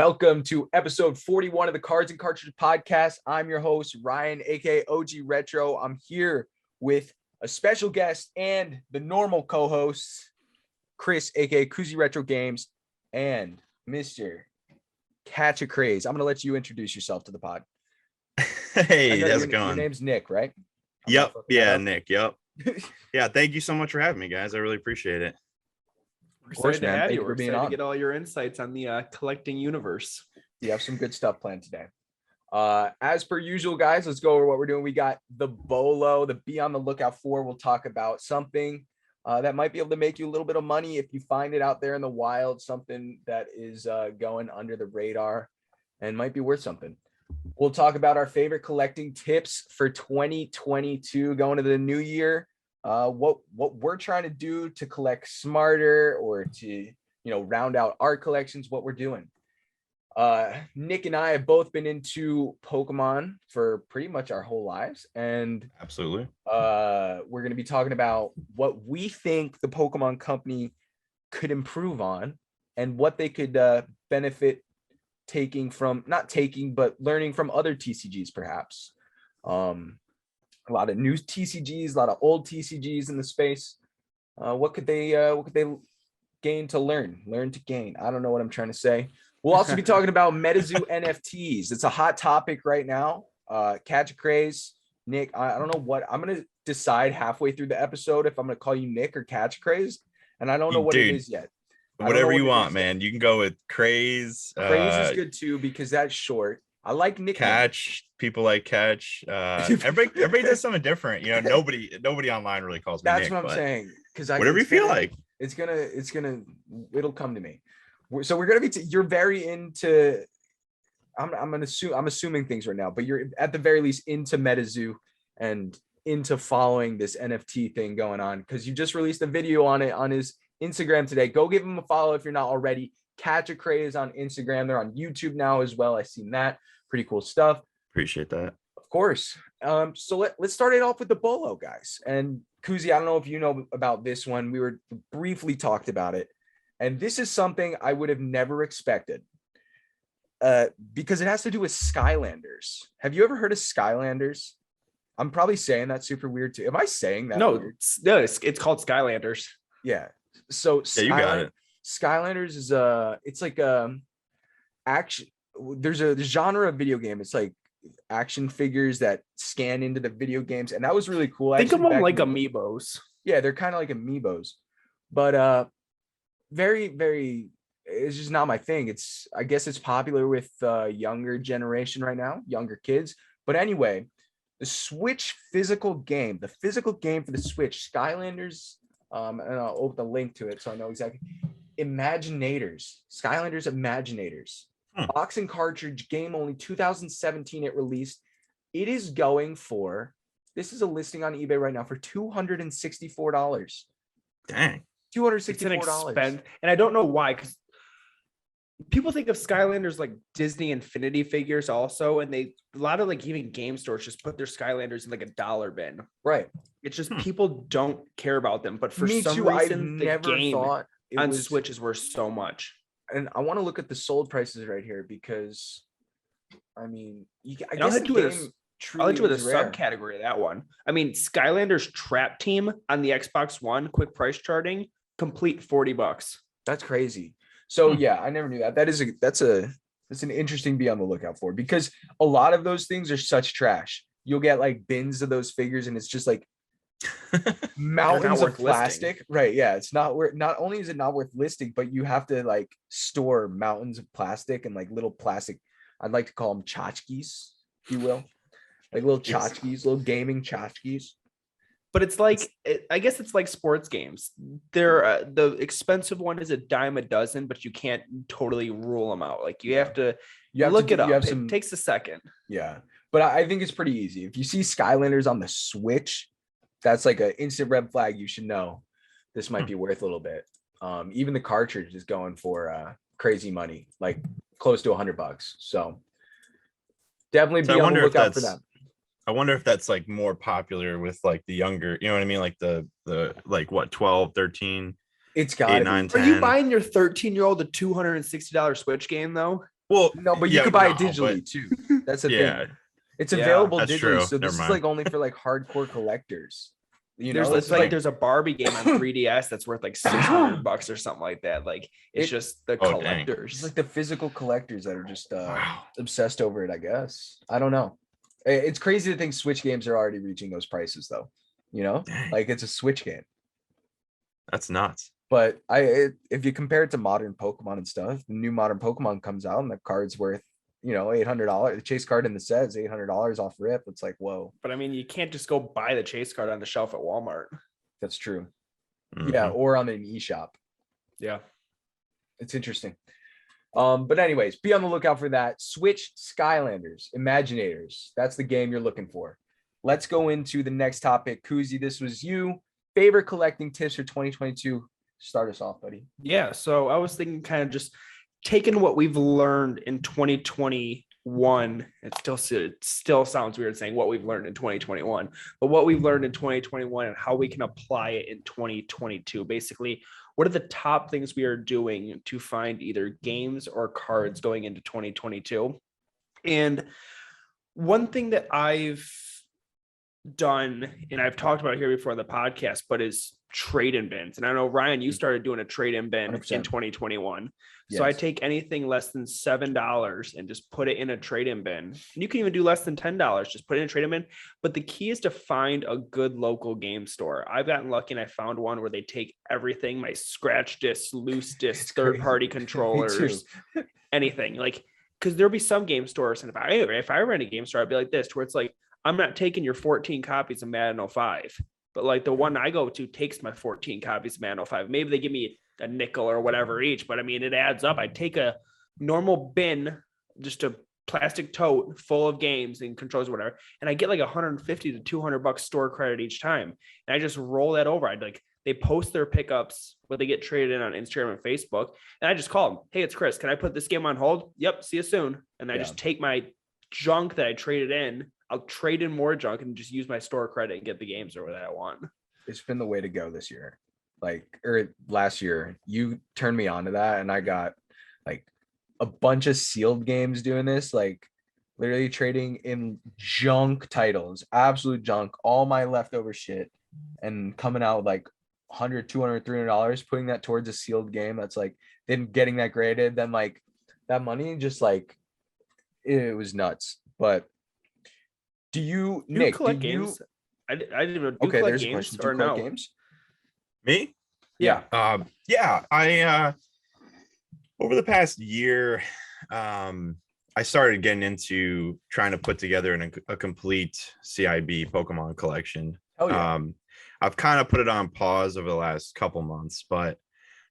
Welcome to episode 41 of the Cards and Cartridges Podcast. I'm your host, Ryan, aka OG Retro. I'm here with a special guest and the normal co-hosts, Chris, aka Kuzi Retro Games, and Mr. Catchacraze. I'm going to let you introduce yourself to the pod. Hey, how's it going? Your name's Nick, right? Yep. Yeah, Nick. Yep. Yeah, thank you so much for having me, guys. I really appreciate it. We're excited to have you. We're excited to get all your insights on the collecting universe. You have some good stuff planned today. As per usual, guys, let's go over what we're doing. We got the Bolo, the be on the lookout for. We'll talk about something that might be able to make you a little bit of money if you find it out there in the wild, something that is going under the radar and might be worth something. We'll talk about our favorite collecting tips for 2022 going to the new year. What we're trying to do to collect smarter or to, round out our collections, what we're doing. Nick and I have both been into Pokemon for pretty much our whole lives. And absolutely, we're going to be talking about what we think the Pokemon company could improve on and what they could benefit learning from other TCGs, perhaps. A lot of new TCGs, a lot of old TCGs in the space. What could they gain to learn to gain? I don't know what I'm trying to say. We'll also be talking about Metazoo NFTs. It's a hot topic right now. Catchacraze, Nick. I don't know what I'm gonna decide halfway through the episode if I'm gonna call you Nick or Catchacraze, and I don't know what it is yet. Whatever you want, man. You can go with Craze. Craze is good too because that's short. I like nicknames. Catch. People like Catch. Everybody does something different. Nobody online really calls me That's Nick, what I'm saying. Because whatever you feel like. It'll come to me. So we're gonna be. You're very into. I'm assuming things right now, but you're at the very least into Metazoo and into following this NFT thing going on because you just released a video on it on his Instagram today. Go give him a follow if you're not already. Catchacraze on Instagram. They're on YouTube now as well. I've seen that. Pretty cool stuff. Appreciate that. Of course. So let's start it off with the Bolo, guys. And Kuzi, I don't know if you know about this one. We were briefly talked about it. And this is something I would have never expected. Because it has to do with Skylanders. Have you ever heard of Skylanders? I'm probably saying that super weird too. Am I saying that? No, it's called Skylanders. Yeah. So you got it. Skylanders is it's like action. There's a genre of video game. It's like action figures that scan into the video games, and that was really cool. Think of them like amiibos. Yeah, they're kind of like amiibos, but very, very. It's just not my thing. I guess it's popular with younger generation right now, younger kids. But anyway, the Switch physical game for the Switch, Skylanders. And I'll open the link to it so I know exactly. Skylanders Imaginators. Box and cartridge game only 2017 it released. It is going for, this is a listing on eBay right now for $264. Dang. $264. And I don't know why, because people think of Skylanders like Disney Infinity figures also, and a lot of like even game stores just put their Skylanders in like a dollar bin. Right. It's just people don't care about them, but for some reason the game on Switch is worth so much. And I want to look at the sold prices right here because, I mean, I guess I'll do it with a subcategory of that one. I mean, Skylanders Trap Team on the Xbox One, quick price charting, complete $40. That's crazy. So yeah, I never knew that. That's an interesting be on the lookout for because a lot of those things are such trash. You'll get like bins of those figures and it's just like mountains of plastic. Listing. Right. Yeah. It's not only is it not worth listing, but you have to like store mountains of plastic and like little plastic. I'd like to call them tchotchkes, if you will. Like little tchotchkes, little gaming tchotchkes. But it's like, I guess it's like sports games. They're the expensive one is $10 a dozen, but you can't totally rule them out. Like you have to look it up. It takes a second. Yeah. But I think it's pretty easy. If you see Skylanders on the Switch, that's like an instant red flag. You should know this might be worth a little bit. Even the cartridge is going for crazy money, like close to $100. So definitely be on the lookout for that. I wonder if that's like more popular with like the younger, you know what I mean? Like the like what, 12, 13. It's got 8, 9, 10. Are you buying your 13-year-old a $260 Switch game though? Well, no, but you could buy it digitally too. That's the thing. It's available digitally, true. so this is like only for like hardcore collectors. You know, it's like there's a Barbie game on 3DS that's worth like $600 or something like that. Like it's just the collectors. It's like the physical collectors that are just obsessed over it, I guess. I don't know. It's crazy to think Switch games are already reaching those prices though. You know, like it's a Switch game. That's nuts. But if you compare it to modern Pokemon and stuff, the new modern Pokemon comes out and the card's worth, you know, $800. The chase card in the set is $800 off rip. It's like, whoa. But I mean, you can't just go buy the chase card on the shelf at Walmart. That's true. Yeah, or on an eShop. Yeah. It's interesting. But anyways, be on the lookout for that. Switch Skylanders, Imaginators. That's the game you're looking for. Let's go into the next topic. Kuzi, this was you. Favorite collecting tips for 2022. Start us off, buddy. Yeah, so I was thinking kind of just taking what we've learned in 2021. It still sounds weird saying what we've learned in 2021, but what we've learned in 2021 and how we can apply it in 2022. Basically, what are the top things we are doing to find either games or cards going into 2022? And one thing that I've done, and I've talked about it here before on the podcast, but is trade-in bins. And I know, Ryan, you started doing a trade-in bin 100%. In 2021. Yes. So I take anything less than $7 and just put it in a trade-in bin. And you can even do less than $10, just put it in a trade-in bin. But the key is to find a good local game store. I've gotten lucky and I found one where they take everything, my scratch discs, loose discs, third-party controllers, anything. Like, because there'll be some game stores, and if I ran a game store, I'd be like this, where it's like, I'm not taking your 14 copies of Madden 05, but like the one I go to takes my 14 copies of Madden 05. Maybe they give me a nickel or whatever each, but I mean, it adds up. I take a normal bin, just a plastic tote full of games and controls, whatever, and I get like $150 to $200 store credit each time. And I just roll that over. They post their pickups, but they get traded in on Instagram and Facebook. And I just call them, hey, it's Chris. Can I put this game on hold? Yep. See you soon. And I just take my junk that I traded in. I'll trade in more junk and just use my store credit and get the games over that I want. It's been the way to go this year. Or last year, you turned me on to that, and I got like a bunch of sealed games doing this, like literally trading in junk titles, absolute junk, all my leftover shit, and coming out with like $100, $200, $300, putting that towards a sealed game. That's like then getting that graded. Then like that money just like it was nuts. But do you Nick collect games? I didn't know. Okay, there's a question. Do you collect games? Me? Yeah. I over the past year, I started getting into trying to put together a complete CIB Pokemon collection. Oh yeah. I've kind of put it on pause over the last couple months, but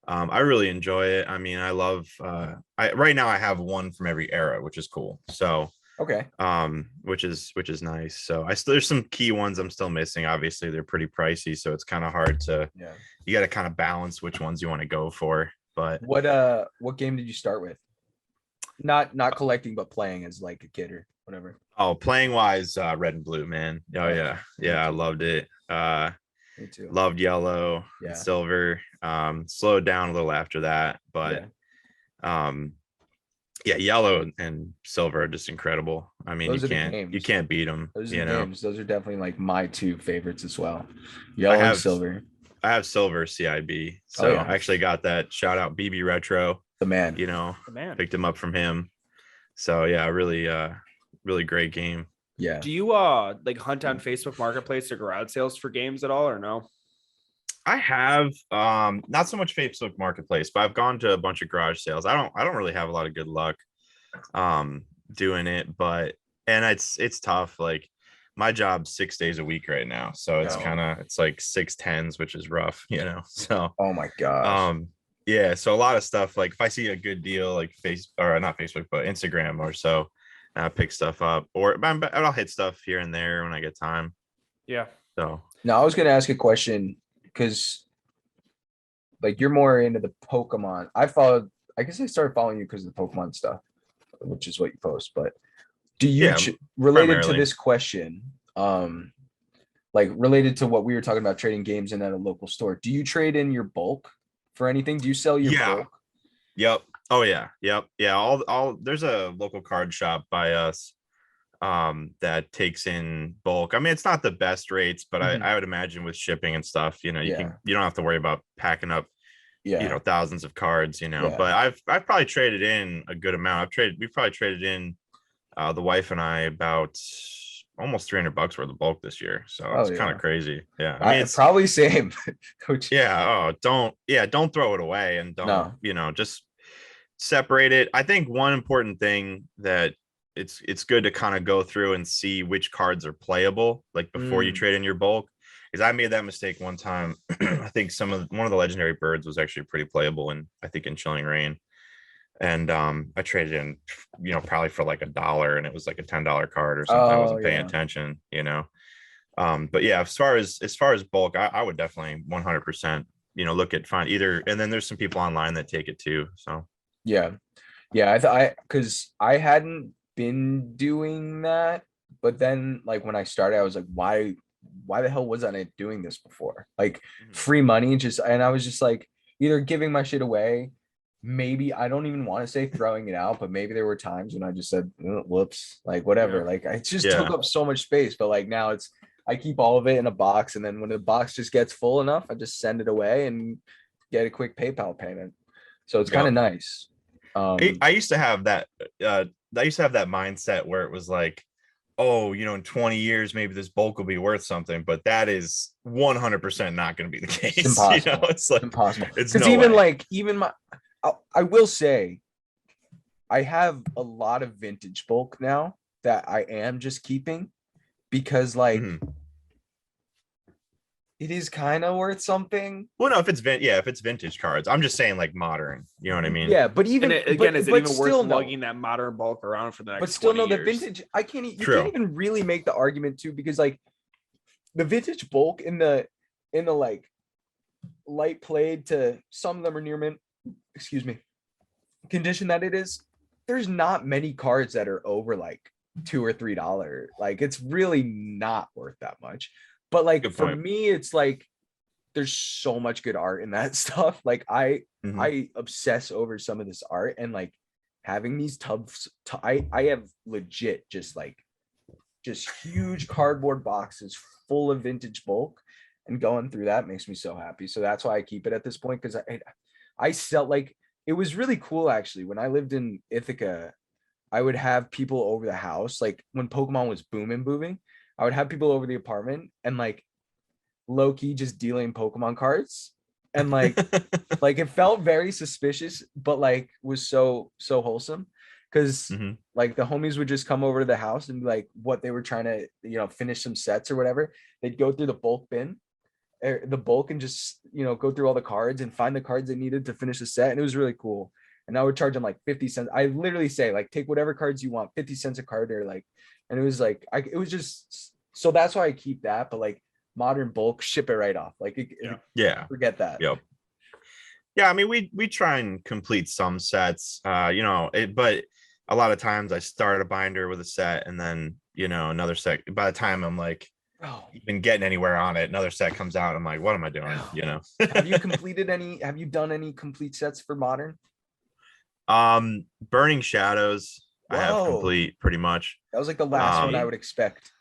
I really enjoy it. I mean, I love right now I have one from every era, which is cool. So okay. Which is nice. So there's some key ones I'm still missing. Obviously, they're pretty pricey, so it's kind of hard to you got to kind of balance which ones you want to go for. But what game did you start with? Not collecting, but playing as like a kid or whatever. Oh, playing wise, red and blue, man. Oh yeah, I loved it. Me too. Loved yellow, and silver. Slowed down a little after that, but yellow and silver are just incredible. I mean, you can't beat them. Those are games. Those are definitely like my two favorites as well. Yellow and silver. I have silver CIB, so I actually got that. Shout out BB Retro, the man. The man. Picked him up from him. So yeah, really great game. Yeah. Do you like hunt on Facebook Marketplace or garage sales for games at all, or no? I have not so much Facebook Marketplace, but I've gone to a bunch of garage sales. I don't really have a lot of good luck doing it, and it's tough. Like my job's 6 days a week right now, so it's like 6 10s, which is rough, So oh my gosh. So a lot of stuff, like if I see a good deal, like not Facebook, but Instagram or so, pick stuff up, or I'll hit stuff here and there when I get time. Yeah. So now I was gonna ask a question, because like you're more into the Pokemon. I guess I started following you because of the Pokemon stuff, which is what you post. But do you related primarily to this question, like related to what we were talking about trading games in at a local store, do you trade in your bulk for anything? Do you sell your bulk? Yep. Oh yeah, yep, yeah. All there's a local card shop by us that takes in bulk. I mean, it's not the best rates, but I would imagine with shipping and stuff, you don't have to worry about packing up thousands of cards, but I've probably traded in a good amount. We've probably traded in the wife and I about almost $300 worth of bulk this year, so it's kind of crazy. Yeah, I mean, it's probably same. Don't throw it away, and don't just separate it. I think one important thing that it's good to kind of go through and see which cards are playable, like before you trade in your bulk, because I made that mistake one time. I think one of the legendary birds was actually pretty playable, and I think in Chilling Reign, and I traded in probably for like $1, and it was like a $10 card or something. I wasn't paying attention, but yeah, as far as bulk, I would definitely 100% look at find either, and then there's some people online that take it too, so because I hadn't been doing that, but then like when I started, I was like, why the hell wasn't I doing this before? Like free money, and I was just like either giving my shit away, maybe, I don't even want to say throwing it out, but maybe there were times when I just said whoops, like whatever, like I just took up so much space. But like now I keep all of it in a box, and then when the box just gets full enough, I just send it away and get a quick PayPal payment. So it's kind of nice. I used to have that mindset where it was like, oh, in 20 years, maybe this bulk will be worth something, but that is 100% not going to be the case. It's impossible. It's like impossible. Because even I will say, I have a lot of vintage bulk now that I am just keeping because like it is kind of worth something. Well, no, if it's vintage cards, I'm just saying like modern, you know what I mean? Yeah, but even is it even worth lugging that modern bulk around for the next? But still, 20 the years? vintage. You can't even really make the argument too, because like the vintage bulk in the like light played to some of them are near mint, condition that it is. There's not many cards that are over like $2 or $3. Like it's really not worth that much. But like for me, it's like there's so much good art in that stuff. Like I obsess over some of this art, and like having these tubs. I have legit just huge cardboard boxes full of vintage bulk, and going through that makes me so happy. So that's why I keep it at this point, because I felt like it was really cool actually. When I lived in Ithaca, I would have people over the house. Like when Pokemon was booming, I would have people over the apartment and like low-key just dealing Pokemon cards. And like like it felt very suspicious, but like was so wholesome. Because like the homies would just come over to the house and be like what they were trying to, finish some sets or whatever. They'd go through the bulk bin, the bulk, and just, go through all the cards and find the cards they needed to finish the set. And it was really cool. And I would charge them like 50 cents. I literally say like, take whatever cards you want, 50 cents a card, or like, and it was like, it was just, so that's why I keep that. But like modern bulk, ship it right off. Like, forget that. Yep. Yeah. I mean, we try and complete some sets, but a lot of times I start a binder with a set and then, another set. By the time I'm like, even getting anywhere on it, another set comes out. I'm like, what am I doing? Have you done any complete sets for modern? Burning Shadows. Whoa. I have complete pretty much. That was like the last one I would expect.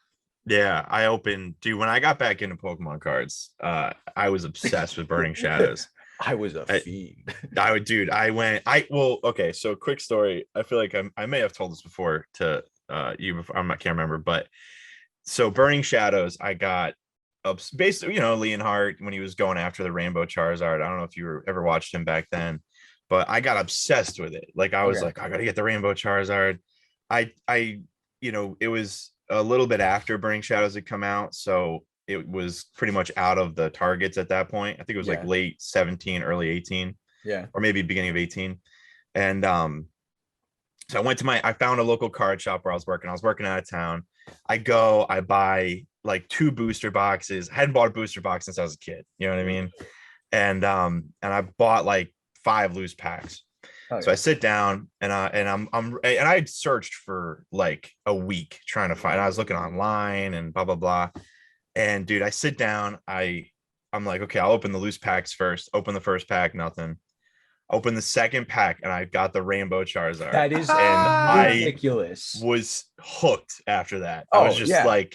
Yeah, I opened, dude, when I got back into Pokemon cards, I was obsessed with Burning Shadows. I was a fiend. Okay, so quick story. I feel like I may have told this before to you before, I can't remember, but so Burning Shadows, I got basically, Leonhardt when he was going after the Rainbow Charizard. I don't know if you ever watched him back then, but I got obsessed with it. Like I was like, I gotta get the Rainbow Charizard. It was a little bit after Burning Shadows had come out, so it was pretty much out of the targets at that point. I think it was like late 17, early 18, or maybe beginning of 18. And so I found a local card shop where I was working out of town. I buy like 2 booster boxes. I hadn't bought a booster box since I was a kid, you know what I mean? And I bought like 5 loose packs. So I sit down and I searched for like a week trying to find. I was looking online and blah blah blah. And dude, I sit down. I'm like, okay, I'll open the loose packs first. Open the first pack, nothing. Opened the second pack and I got the rainbow Charizard. That is ridiculous. I was hooked after that. Oh, I was just I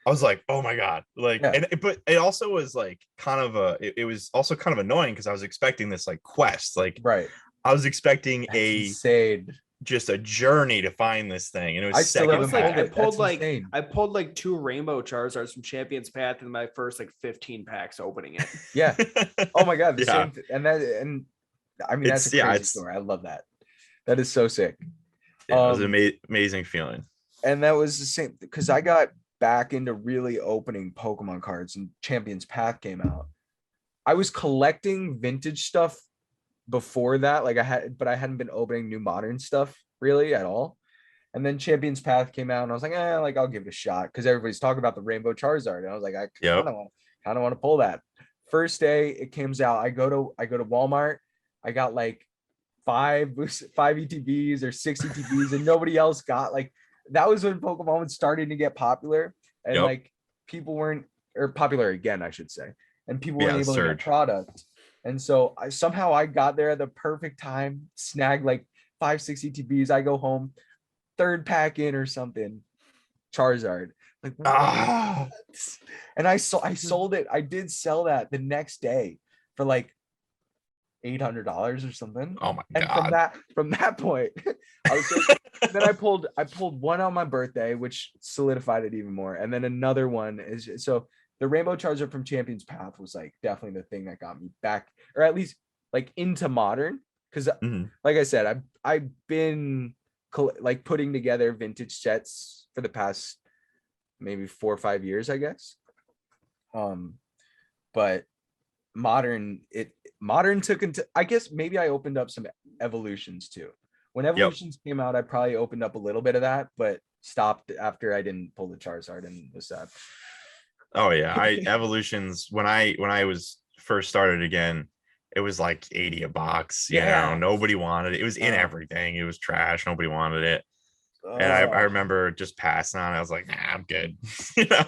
was like, oh my God. Like, but it also was like kind of it was also kind of annoying because I was expecting this like quest. Like, right. I was expecting insane. Just a journey to find this thing. And it was I pulled like 2 rainbow Charizards from Champions Path in my first like 15 packs opening it. Yeah. Oh my God. Same and I mean, that's a crazy story. I love that. That is so sick. Yeah, it was an amazing feeling. And that was the same because I got back into really opening Pokemon cards and Champions Path came out. I was collecting vintage stuff before that, but I hadn't been opening new modern stuff really at all. And then Champions Path came out and I was like, I'll give it a shot because everybody's talking about the Rainbow Charizard. And I was like, I kind of want to pull that. First day it comes out, I go to Walmart. I got like 5 ETBs or 6 ETBs and nobody else got that was when Pokemon was starting to get popular and like people weren't, or popular again, I should say. And people weren't able to get product. And so I got there at the perfect time, snagged like 5-6 ETBs. I go home, 3rd pack in or something, Charizard. Like, and I sold it. I did sell that the next day for like $800 or something. Oh my God. And from that point, I was then I pulled one on my birthday, which solidified it even more. And then another one is so the Rainbow Charizard from Champions Path was like definitely the thing that got me back, or at least like into modern. Because like I said, I've been like putting together vintage sets for the past maybe 4 or 5 years, I guess. But modern took into, I guess maybe I opened up some evolutions too. When evolutions came out, I probably opened up a little bit of that, but stopped after I didn't pull the Charizard and was sad. Oh yeah, evolutions when I was first started again, it was like 80 a box. You know, nobody wanted it. It was in everything. It was trash. Nobody wanted it. And I remember just passing on. I was like, nah, I'm good. You know?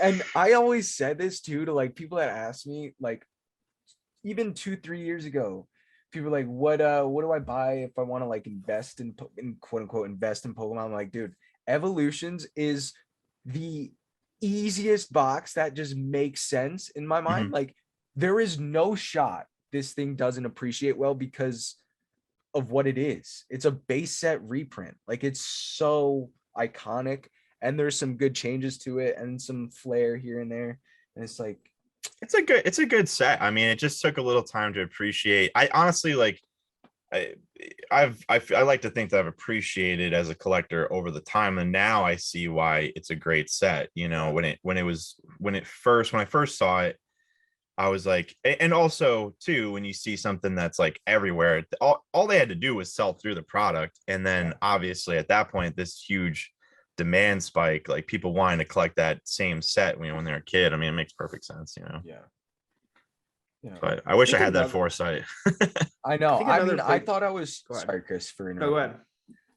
And I always said this too to like people that asked me, like even 2-3 years ago, people were like, what do I buy if I want to like invest in quote unquote invest in Pokemon? I'm like, dude, Evolutions is the easiest box that just makes sense in my mind. Like there is no shot this thing doesn't appreciate well because of what it is. It's a base set reprint. Like it's so iconic and there's some good changes to it and some flair here and there. And it's like, it's a good set. I mean, it just took a little time to appreciate. I honestly like, I like to think that I've appreciated as a collector over the time, and now I see why it's a great set. You know, when I first saw it, I was like, and also too, when you see something that's like everywhere, all they had to do was sell through the product, and then obviously at that point, this huge demand spike, like people wanting to collect that same set when they're a kid. I mean, it makes perfect sense, you know. Yeah. But I wish I had that foresight. I know. I thought I was sorry, Chris, for go ahead.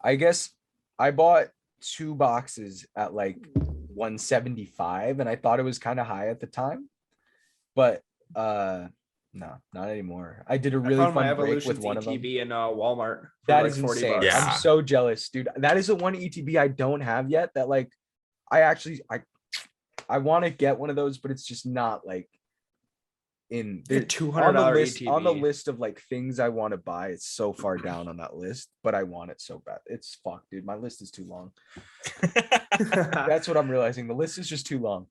I guess I bought 2 boxes at like 175 and I thought it was kind of high at the time. But no, not anymore. I did a really fun break with one of them in Walmart. That is insane. Yeah. I'm so jealous, dude. That is the one ETB I don't have yet that like I want to get one of those, but it's just not like in the $200 on the list of like things I want to buy. It's so far down on that list, but I want it so bad. It's fucked, dude. My list is too long. That's what I'm realizing. The list is just too long.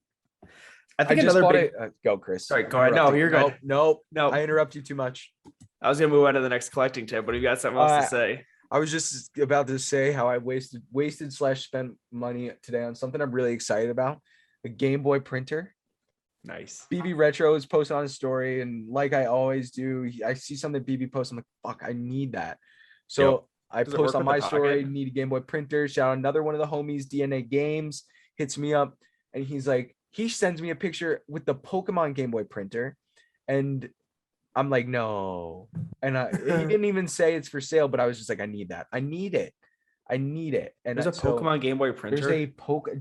I think another big go, Chris. Sorry, go ahead. No, you're good. No. I interrupt you too much. I was gonna move on to the next collecting tip, but you got something else to say. I was just about to say how I wasted/spent money today on something I'm really excited about. The Game Boy printer. Nice. BB Retro is posted on his story, and like I always do, I see something BB posts. I'm like, fuck, I need that. So I post on my story, need a Game Boy printer. Shout out another one of the homies, DNA Games, hits me up, and he's like, he sends me a picture with the Pokemon Game Boy printer, and I'm like, no. And he didn't even say it's for sale, but I was just like, I need that. I need it. And there's a Pokemon Game Boy printer. There's a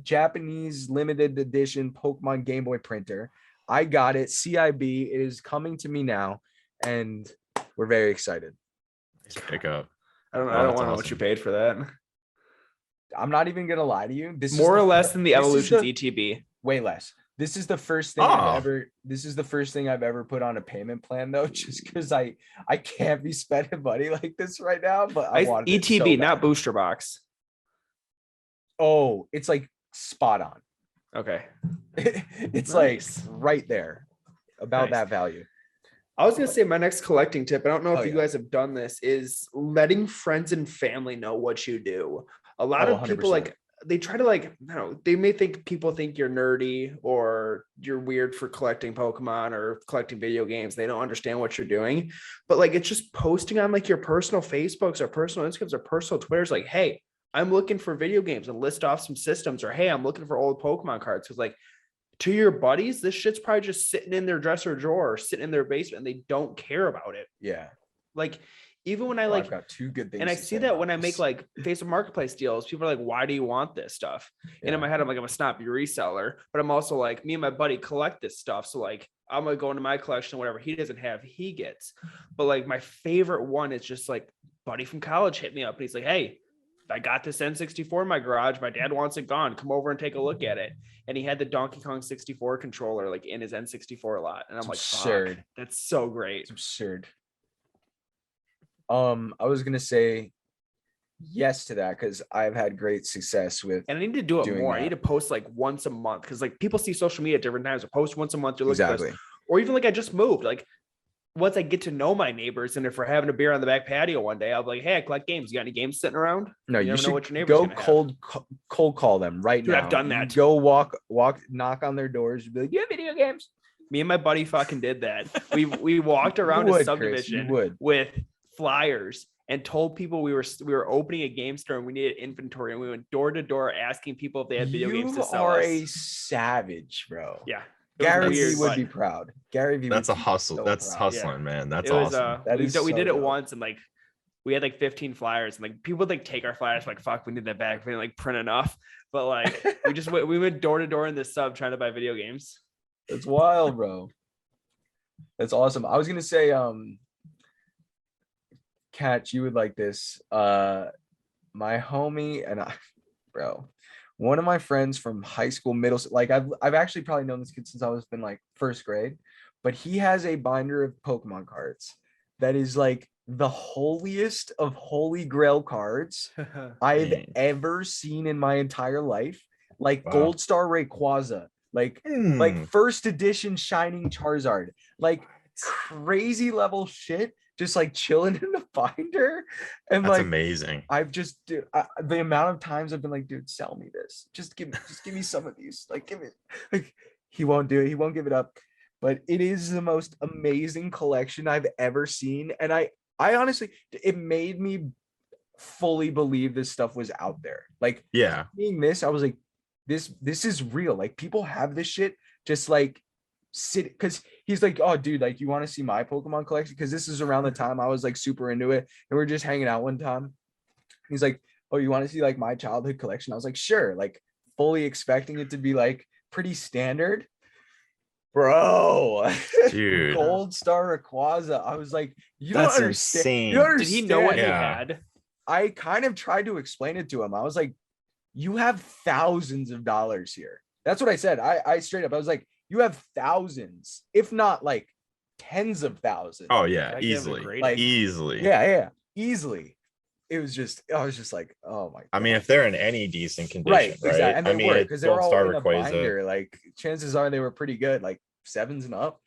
Japanese limited edition Pokemon Game Boy printer. I got it. CIB. It is coming to me now, and we're very excited. pick up. I don't want to know what you paid for that. I'm not even gonna lie to you. This more is or less than the Evolutions ETB. Way less. This is the first thing I've ever put on a payment plan though, just because I can't be spending money like this right now. But I want ETB, so not booster box. Oh, it's like spot on. Okay. It's nice. Like right there about that value. I was gonna say my next collecting tip, I don't know if you guys have done this, is letting friends and family know what you do. A lot of people 100%. They try to I don't know, they may think people think you're nerdy or you're weird for collecting Pokemon or collecting video games. They don't understand what you're doing, but it's just posting on your personal Facebooks or personal Instagrams or personal Twitters. Hey, I'm looking for video games, and list off some systems, or hey, I'm looking for old Pokemon cards. Because to your buddies, this shit's probably just sitting in their dresser drawer or sitting in their basement, and they don't care about it. Yeah. Even when I've got two good things. And I see that when I make Facebook Marketplace deals, people are why do you want this stuff? Yeah. And in my head, I'm I'm a snobby reseller, but I'm also me and my buddy collect this stuff. So I'm going to go into my collection, whatever he doesn't have, he gets. But my favorite one is just buddy from college hit me up and he's hey, I got this N64 in my garage. My dad wants it gone. Come over and take a look at it. And he had the Donkey Kong 64 controller in his N64 lot. And I'm absurd. Fuck, that's so great. It's absurd. I was gonna say yes to that because I've had great success with. And I need to do it more. That. I need to post once a month because people see social media at different times. I post once a month. To look at this. Or even I just moved. Once I get to know my neighbors, and if we're having a beer on the back patio one day, I'll be hey, I collect games. You got any games sitting around? No, you should know what your neighbors go cold call them right now. I've done that. Go walk, knock on their doors. Be like, you have video games. Me and my buddy fucking did that. We walked around a subdivision with flyers and told people we were opening a game store and we needed inventory, and we went door to door asking people if they had video games to sell. You are a savage, bro. Yeah. Gary V would be proud. Gary V. That's a hustle. So that's proud. Hustling, man. That's awesome. We did it once, and we had 15 flyers, and people would take our flyers. Fuck, we need that back. We didn't print enough, but we went door to door in this sub trying to buy video games. That's wild, bro. That's awesome. I was gonna say, Catch, you would like this. My homie and I, bro. One of my friends from high school, middle, I've actually probably known this kid since I was in first grade, but he has a binder of Pokemon cards that is the holiest of holy grail cards I've ever seen in my entire life. Wow. Gold Star Rayquaza, first edition Shining Charizard, crazy level shit. Just chilling in the binder, and that's amazing. I've just the amount of times I've been dude, sell me this. Just give me some of these. Give it. He won't do it. He won't give it up. But it is the most amazing collection I've ever seen, and I honestly, it made me fully believe this stuff was out there. Yeah, seeing this, I was this is real. People have this shit. Just sit, because he's oh dude, you want to see my Pokemon collection? Because this is around the time I was super into it, and we're just hanging out one time. He's oh, you want to see my childhood collection? I was sure, fully expecting it to be pretty standard, bro. Dude. Gold Star Rayquaza. I was you That's don't understand. Insane. You don't understand. Did he know what he had? I kind of tried to explain it to him. I was you have thousands of dollars here. That's what I said. I straight up, I was you have thousands, if not tens of thousands. Oh yeah, easily. Easily. Yeah, easily. It was just, I was just oh my God. I mean, if they're in any decent condition, right? Exactly. And they were, because they were all in a binder. Chances are they were pretty good, 7s and up.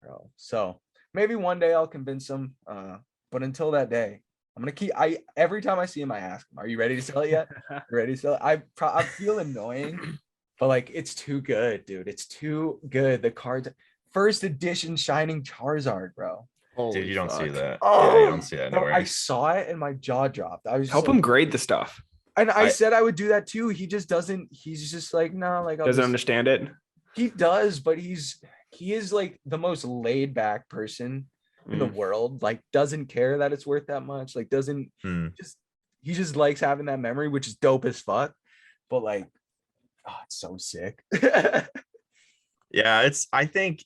Bro. So maybe one day I'll convince them. But until that day, I'm gonna keep. Every time I see him, I ask him, "Are you ready to sell it yet? Ready to sell it?" I feel annoying. But it's too good, dude. It's too good. The cards, first edition Shining Charizard, bro. Dude, you don't see that. Oh, yeah, you don't see that anywhere. I saw it and my jaw dropped. I was help him grade the stuff. And I said I would do that too. He just doesn't. He's just no, doesn't understand it. He does, but he is the most laid back person in the world. Doesn't care that it's worth that much. Doesn't he just likes having that memory, which is dope as fuck. But oh, it's so sick. Yeah, I think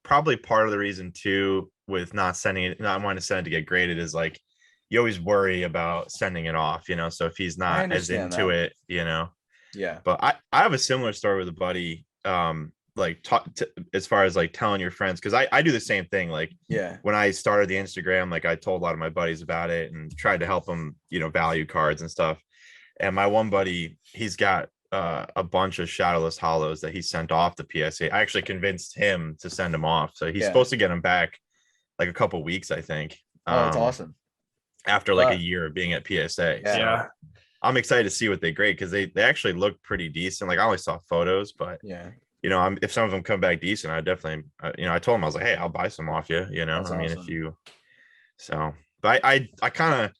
probably part of the reason too with not wanting to send it to get graded is like you always worry about sending it off, you know. So if he's not as into it, you know. Yeah. But I have a similar story with a buddy. Like as far as like telling your friends, because I do the same thing. Like, yeah, when I started the Instagram, like I told a lot of my buddies about it and tried to help them, you know, value cards and stuff. And my one buddy, he's got a bunch of shadowless hollows that he sent off the PSA. I actually convinced him to send them off, so he's supposed to get them back like a couple weeks, I think. Oh, that's awesome. After like a year of being at PSA. Yeah. So I'm excited to see what they grade, because they actually look pretty decent. Like I only saw photos, but yeah, you know, if some of them come back decent, I definitely, you know, I told him, I was like, hey, I'll buy some off you, you know. That's I mean, awesome. if you, so, but I kind of,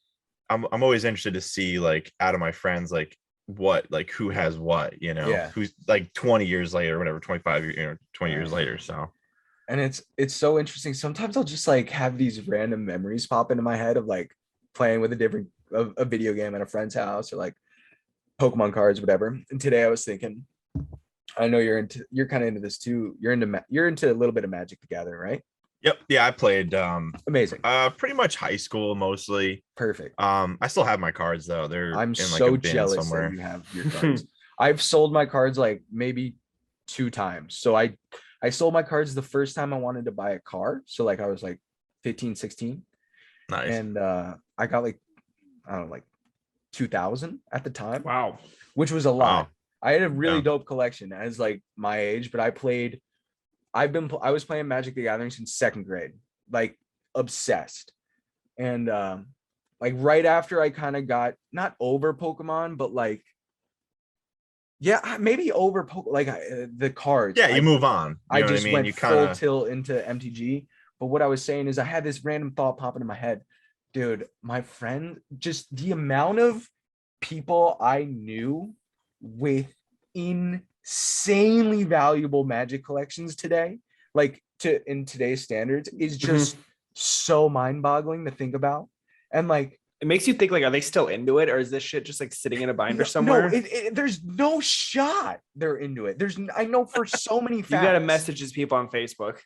I'm always interested to see, like, out of my friends, like who has what, you know, who's like 20 years later, or whatever, 25 years, you know, 20 years later. So, and it's so interesting. Sometimes I'll just like have these random memories pop into my head of like playing with a video game at a friend's house, or like Pokemon cards, whatever. And today I was thinking, I know you're kind of into this too. You're into a little bit of Magic the Gathering, right? Yep. Yeah, I played amazing. Pretty much high school mostly. Perfect. I still have my cards though. I'm in so like jealous somewhere. That you have your cards. I've sold my cards like maybe 2 times. So I sold my cards the first time I wanted to buy a car. So like I was like 15, 16. Nice. And I got like, I don't know, like 2,000 at the time. Wow. Which was a lot. Wow. I had a really dope collection as like my age, but I was playing Magic the Gathering since 2nd grade, like obsessed. And like right after I kind of got not over Pokemon, but like, yeah, maybe over the cards. Yeah, you move on. I just went full tilt into MTG. But what I was saying is I had this random thought pop into my head. Dude, my friend, just the amount of people I knew with insanely valuable Magic collections today, like in today's standards, is just so mind-boggling to think about. And like it makes you think, like, are they still into it, or is this shit just like sitting in a binder somewhere? No, there's no shot they're into it. I know for so many facts. You gotta message these people on Facebook.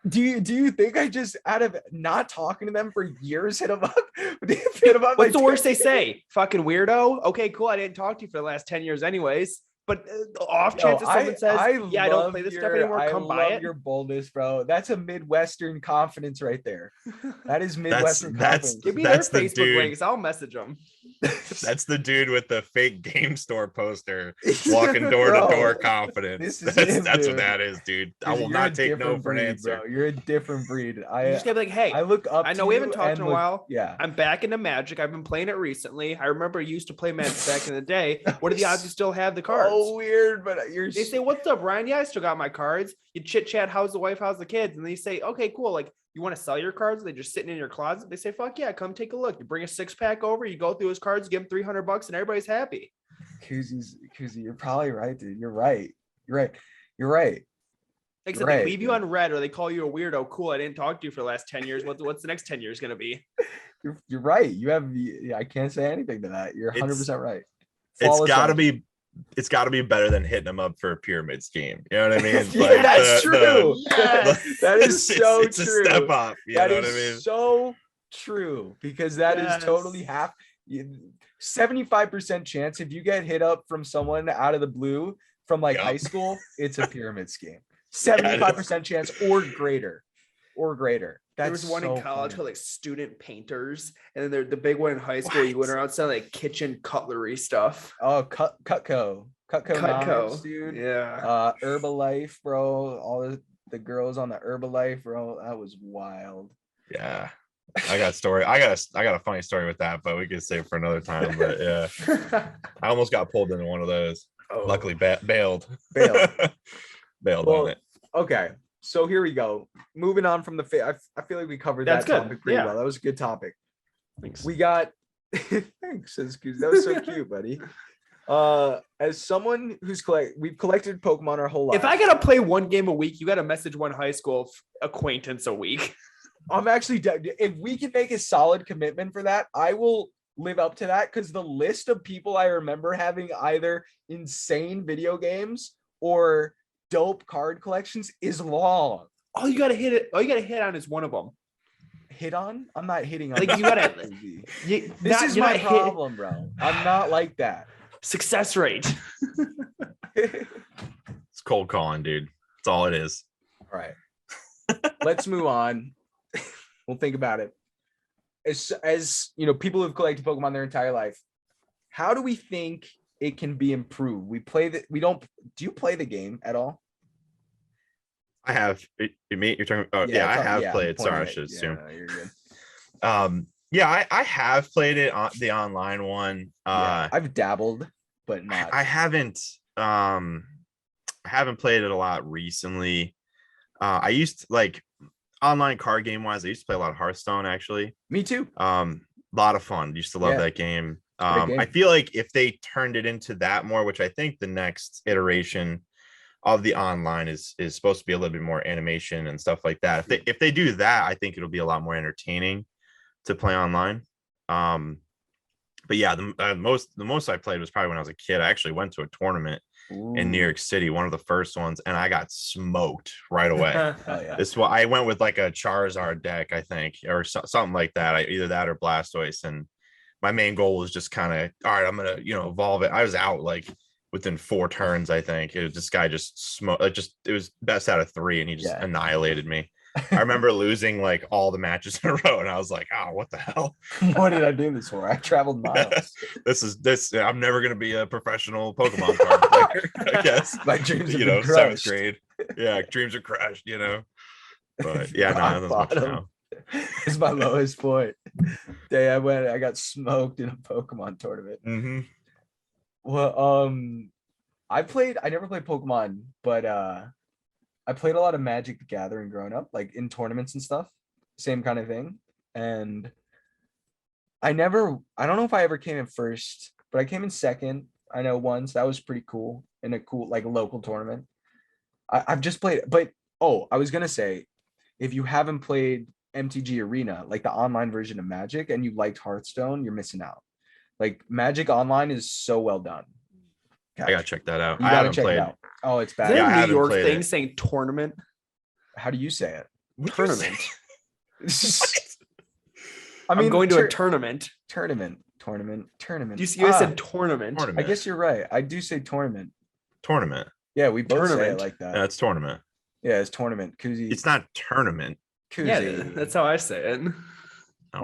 Do you think I just, out of not talking to them for years, hit them up? What's the worst they say? Fucking weirdo. Okay, cool. I didn't talk to you for the last 10 years anyways. But off chance someone says, I don't play this stuff anymore, come buy it. Your boldness, bro. That's a Midwestern confidence right there. That is Midwestern confidence. Give me their Facebook links. I'll message them. That's the dude with the fake game store poster walking door to door confidence. That's what that is, dude. I will not take no for an answer. Bro. You're a different breed. You just gotta be like, hey, I look up. I know we haven't talked in a while. Yeah, I'm back into Magic. I've been playing it recently. I remember I used to play Magic back in the day. What are the odds you still have the cards? Oh, weird, but they say, what's up, Ryan? Yeah, I still got my cards. You chit chat, how's the wife, how's the kids? And they say, okay, cool. Like, you want to sell your cards? They're just sitting in your closet. They say, fuck yeah, come take a look. You bring a 6-pack over, you go through his cards, give him $300, and everybody's happy. Kuzi, you're probably right, dude. You're right. Except they leave you on red, or they call you a weirdo. Cool, I didn't talk to you for the last 10 years. What's the next 10 years going to be? You're right. I can't say anything to that. You're 100% right. It's got to be better than hitting them up for a pyramid scheme. You know what I mean? Yeah, that's true. That is so it's true. A step up. You know what I mean? So true, because that is totally 75% chance if you get hit up from someone out of the blue from like high school, it's a pyramid scheme. 75% chance or greater. There was one in college called like student painters, and then the big one in high school. You went around selling like kitchen cutlery stuff. Oh, Cutco, dude. Yeah. Herbalife, bro. All the girls on the Herbalife, bro. That was wild. Yeah. I got a funny story with that, but we could save for another time. But yeah, I almost got pulled into one of those. Oh. Luckily, bailed on it. Okay. So here we go. Moving on from I feel like we covered that topic pretty well. That was a good topic. Thanks. We got thanks. That was so cute, buddy. As someone we've collected Pokemon our whole life. If I gotta play one game a week, you gotta message one high school acquaintance a week. I'm actually if we can make a solid commitment for that, I will live up to that, because the list of people I remember having either insane video games or dope card collections is long. All you gotta hit on is one of them. hit on? I'm not hitting on. Like you gotta. This is my problem, bro. I'm not like that. Success rate. It's cold calling, dude. That's all it is. All right. Let's move on. We'll think about it. As you know, people who've collected Pokemon their entire life, how do we think it can be improved? Do you play the game at all? I have. You're talking. Oh, yeah, I have played. Sorry, I should assume. No, you're good. I have played it on the online one. I've dabbled, but not. I haven't played it a lot recently. I used to, like, online card game wise, I used to play a lot of Hearthstone, actually. Me too. A lot of fun. Used to love that game. I feel like if they turned it into that more, which I think the next iteration of the online is supposed to be a little bit more animation and stuff like that. If they do that, I think it'll be a lot more entertaining to play online. But yeah, the most I played was probably when I was a kid. I actually went to a tournament in New York City, one of the first ones, and I got smoked right away. Oh, yeah. This I went with like a Charizard deck, I think, or something like that. Either that or Blastoise, and my main goal was just kind of, all right, I'm gonna evolve it. I was out like within 4 turns, I think. This guy just smoked. It was best out of 3, and he just annihilated me. I remember losing like all the matches in a row, and I was like, "Oh, what the hell? What did I do this for? I traveled miles. This. I'm never gonna be a professional Pokemon card player. I guess my dreams have been crushed. 7th grade. Yeah, dreams are crushed. But yeah, no, that's much now. It's my lowest point. Day I got smoked in a Pokemon tournament. Mm-hmm. Well, I never played Pokemon, but I played a lot of Magic the Gathering growing up, like in tournaments and stuff, same kind of thing. And I don't know if I ever came in first, but I came in second. I know once. That was pretty cool in a cool, like, local tournament. I've just played, but I was going to say, if you haven't played MTG Arena, like the online version of Magic, and you liked Hearthstone, you're missing out. Like, Magic Online is so well done. I gotta check that out. You gotta check it out. Oh, it's bad. Is that a New York thing saying tournament? How do you say it? Tournament. I'm going to a tournament. Tournament. You said tournament. I guess you're right. I do say tournament. Tournament. Yeah, we both say it like that. Yeah, it's tournament. Yeah, it's tournament. Koozie. It's not tournament. Koozie. Yeah, that's how I say it. Me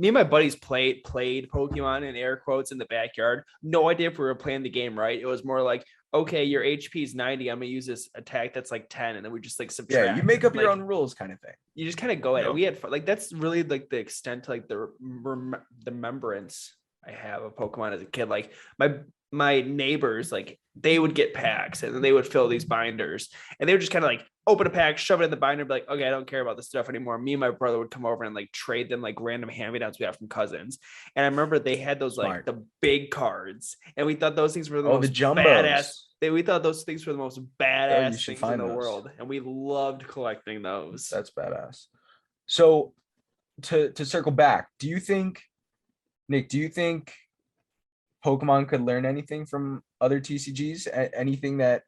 and my buddies played Pokemon in air quotes in the backyard. No idea if we were playing the game right. It was more like, okay, your HP is 90. I'm gonna use this attack that's like 10, and then we just like subtract. Yeah, you make up your own rules, kind of thing. You just kind of go at it. We had fun. Like, that's really like the extent to like the remembrance I have of Pokemon as a kid. Like my neighbors, like, they would get packs and then they would fill these binders, and they would just kind of like open a pack, shove it in the binder, be like, okay, I don't care about this stuff anymore. Me and my brother would come over and like trade them like random hand-me-downs we got from cousins. And I remember they had those like the big cards, and we thought those things were the most badass. We thought those things were the most badass things in the world, and we loved collecting those. That's badass. So to circle back, Nick, do you think Pokemon could learn anything from other TCGs? Anything that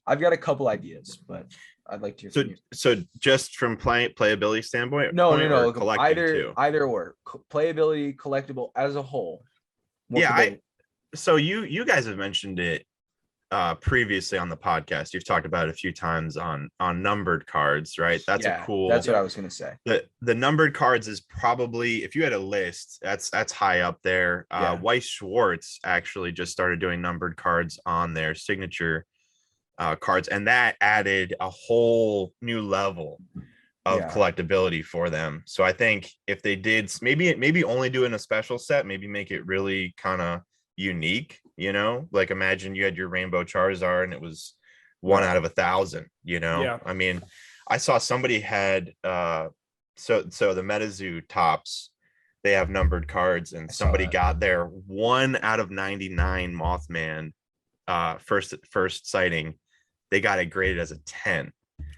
I've got a couple ideas, but I'd like to hear. So just from playability standpoint? No. Either or playability, collectible as a whole. So you guys have mentioned it previously on the podcast. You've talked about it a few times on numbered cards, right? That's what I was going to say. The numbered cards is probably, if you had a list, that's high up there. Weiss Schwartz actually just started doing numbered cards on their signature cards, and that added a whole new level of collectability for them. So I think if they did maybe only do in a special set, maybe make it really kind of unique, like imagine you had your rainbow Charizard and it was 1 out of 1,000. I mean, I saw somebody had so the Metazoo tops, they have numbered cards, and somebody got their 1 out of 99 Mothman first sighting. They got it graded as a 10.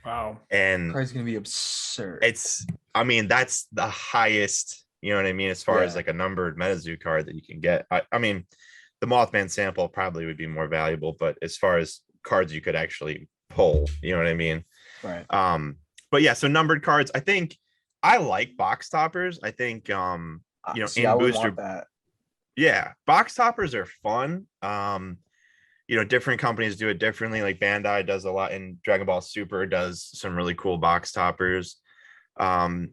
Wow. And it's gonna be absurd. That's the highest, you know what I mean, as far as like a numbered Metazoo card that you can get. I mean, the Mothman sample probably would be more valuable, but as far as cards you could actually pull, you know what I mean? Right. But yeah, so numbered cards, I think I like box toppers. I think See, I would want that. Yeah, box toppers are fun. Different companies do it differently. Like Bandai does a lot, and Dragon Ball Super does some really cool box toppers. Not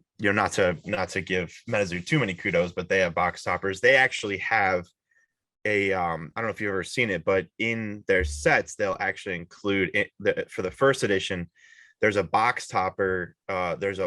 to give Metazoo too many kudos, but they have box toppers. They actually have a I don't know if you've ever seen it, but in their sets they'll actually include for the first edition. There's a box topper. There's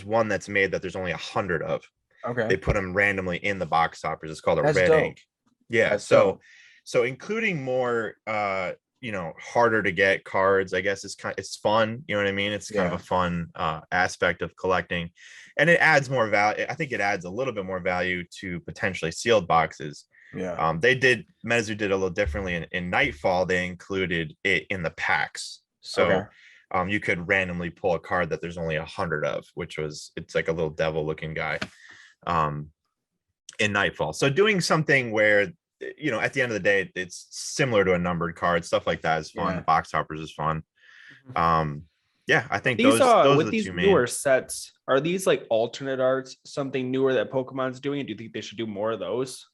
one that's made that there's only 100 of. Okay. They put them randomly in the box toppers. It's called a That's red dope. ink. Yeah. That's so dope. So including more harder to get cards, I guess it's fun. You know what I mean? It's kind of a fun aspect of collecting, and it adds more value. I think it adds a little bit more value to potentially sealed boxes. Yeah. Metazoo did a little differently in Nightfall. They included it in the packs. So you could randomly pull a card that there's only 100 of, it's like a little devil looking guy in Nightfall. So doing something where, at the end of the day, it's similar to a numbered card. Stuff like that is fun. Yeah. Box toppers is fun. I think those are with the these two main. newer sets, are these like alternate arts, something newer that Pokemon's doing? And do you think they should do more of those?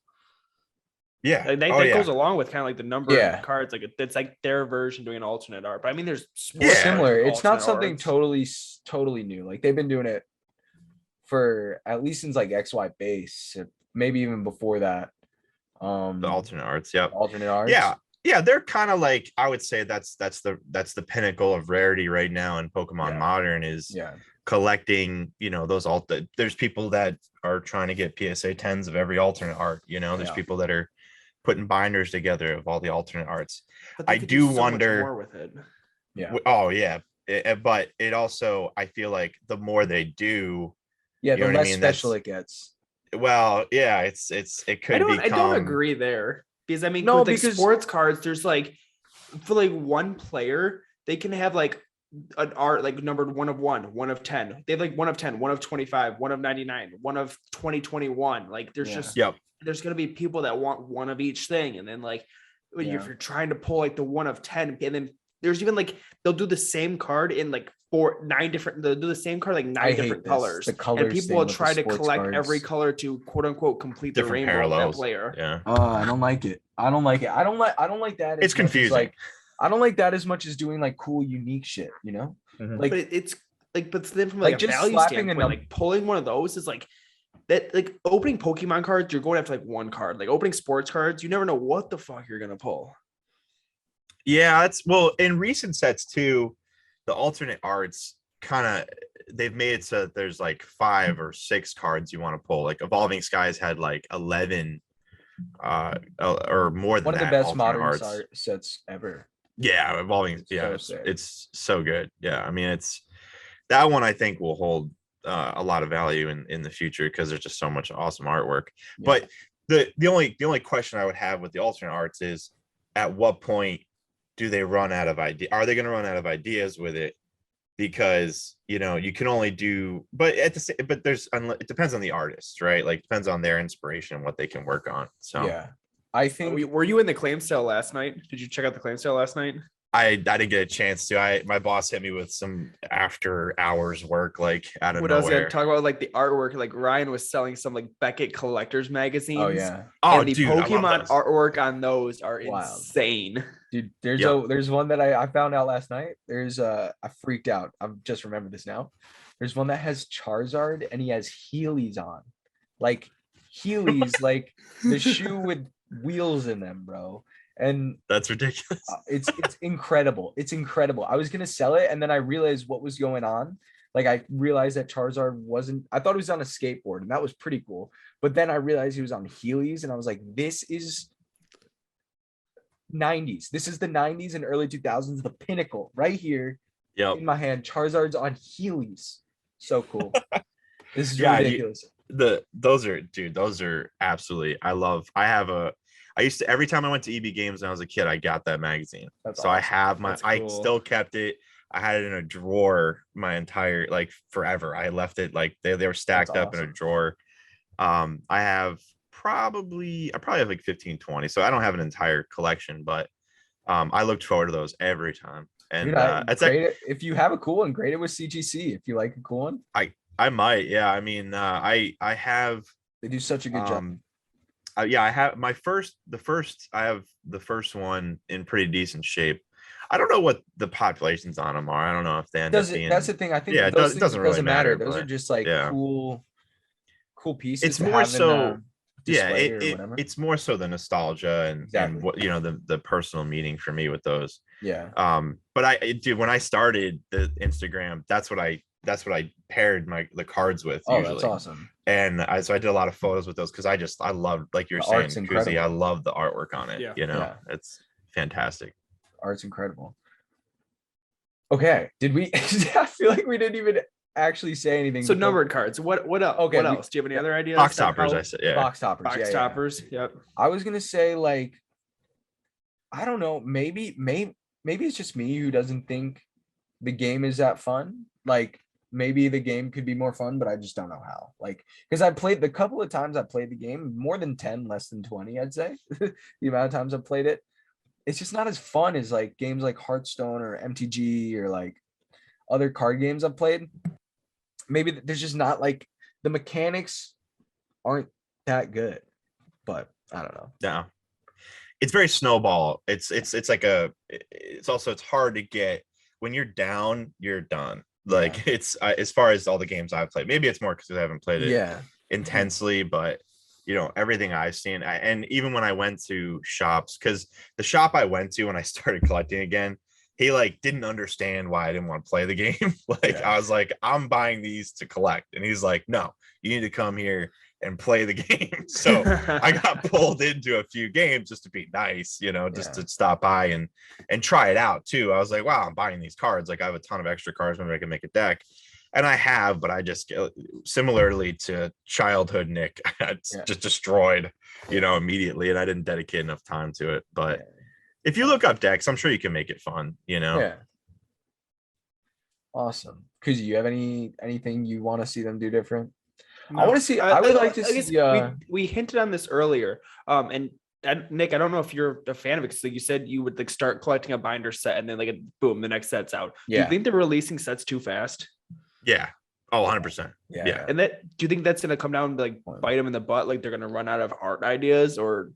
Yeah, that goes along with kind of like the number of cards. Like it's like their version doing an alternate art. But I mean, there's similar. It's not something totally new. Like they've been doing it for at least since like XY base, maybe even before that. The alternate arts. Yep. Alternate arts. Yeah. They're kind of like, I would say that's the pinnacle of rarity right now in Pokemon Modern is collecting. There's people that are trying to get PSA 10s of every alternate art. There's people that are putting binders together of all the alternate arts. I do wonder more with it. Yeah. Oh yeah. But it also, I feel like the more they do, the less special it gets. Well, yeah, it could I don't agree there, because I mean, because sports cards, there's like, for like one player, they can have like an art like numbered 1 of 1, 1 of 10. They have like 1 of 10, 1 of 25, 1 of 99, 1 of 2021. Like there's there's gonna be people that want one of each thing, and then like if you're trying to pull like the 1 of 10, and then there's even like they'll do the same card in like 9 different. They'll do the same card like 9 different colors, and people will try to collect every color to quote unquote complete the rainbow parallels. Of that player. Yeah. I don't like it. I don't like that. It's confusing. I don't like that as much as doing like cool, unique shit. Mm-hmm. Like, but it's like, but then from like a value standpoint, like pulling one of those is like that. Like opening Pokemon cards, you're going after like one card. Like opening sports cards, you never know what the fuck you're gonna pull. Yeah, in recent sets too, the alternate arts they've made it so that there's like 5 or 6 cards you want to pull. Like Evolving Skies had like 11 or more than that. One of the best modern sets ever. Yeah, Evolving. Yeah, it's so good. Yeah, I mean, it's that one I think will hold a lot of value in the future because there's just so much awesome artwork. Yeah. But the only question I would have with the alternate arts is, at what point do they run out of idea? Are they going to run out of ideas with it? Because you can only do, but it depends on the artist, right? Like depends on their inspiration and what they can work on. So yeah, I think. Were you in the claim sale last night? Did you check out the claim sale last night? I didn't get a chance to. My boss hit me with some after hours work, like out of nowhere. What else I talk about? Like the artwork. Like Ryan was selling some like Beckett collectors magazines. Oh yeah. And the Pokemon artwork on those are insane. Dude, there's one that I found out last night. I freaked out. I've just remembered this now. There's one that has Charizard and he has Heelys on, like Heelys, like the shoe with wheels in them, bro. And that's ridiculous. It's incredible. It's incredible. I was gonna sell it, and then I realized what was going on. Like I realized that Charizard wasn't. I thought he was on a skateboard, and that was pretty cool. But then I realized he was on Heelys, and I was like, "This is 90s. This is the 90s and early 2000s. The pinnacle right here in my hand. Charizard's on Heelys. So cool. This is ridiculous. Those are absolutely. I used to, every time I went to EB Games when I was a kid, I got that magazine. That's so awesome. I have I still kept it. I had it in a drawer my entire, like forever. I left it like they were stacked up in a drawer. I probably have like 15, 20. So I don't have an entire collection, but I looked forward to those every time. And it's like, if you have a cool one, grade it with CGC. If you like a cool one, I might. Yeah. I mean, I have. They do such a good job. Yeah, I have I have the first one in pretty decent shape. I don't know what the populations on them are. I don't know if they end up being. That's the thing. I think yeah, it doesn't really matter. Those are just like cool pieces. It's more so. Yeah, it's more so the nostalgia and what the personal meaning for me with those. Yeah. But when I started the Instagram, that's what I paired the cards with usually. That's awesome. And so I did a lot of photos with those because I love, like you're saying, Kuzi, I love the artwork on it. Yeah. It's fantastic. Art's incredible. Okay. Did we I feel like we didn't even actually say anything. So numbered cards. What else? Okay, what else? Do you have any other ideas? Box toppers, I said. Yeah. Box toppers. Box toppers. Yep. I was gonna say, like, I don't know, maybe it's just me who doesn't think the game is that fun. Like, maybe the game could be more fun, but I just don't know how. Like, because I played the couple of times I played the game, more than 10, less than 20, I'd say. The amount of times I've played it. It's just not as fun as like games like Hearthstone or MTG or like other card games I've played. Maybe there's just not, like, the mechanics aren't that good, but I don't know. Yeah. It's very snowball. It's hard to get when you're down, you're done. Like it's as far as all the games I've played, maybe it's more because I haven't played it intensely, but everything I've seen, and even when I went to shops, because the shop I went to when I started collecting again, he like didn't understand why I didn't want to play the game. I was like, I'm buying these to collect, and he's like, no, you need to come here and play the game. So I got pulled into a few games just to be nice, just to stop by and try it out too. I was like, wow, I'm buying these cards. Like, I have a ton of extra cards. Maybe I can make a deck. And I have, but I just, similarly to childhood Nick, I just destroyed, immediately. And I didn't dedicate enough time to it. But if you look up decks, I'm sure you can make it fun, Yeah. Awesome. Kuzi, you have anything you want to see them do different? No. I want to see. I would like to see. We hinted on this earlier. And Nick, I don't know if you're a fan of it, because like you said, you would like start collecting a binder set and then like boom, the next set's out. Yeah. Do you think they're releasing sets too fast? Yeah. Oh, 100%. Yeah. And do you think that's gonna come down and like bite them in the butt? Like they're gonna run out of art ideas or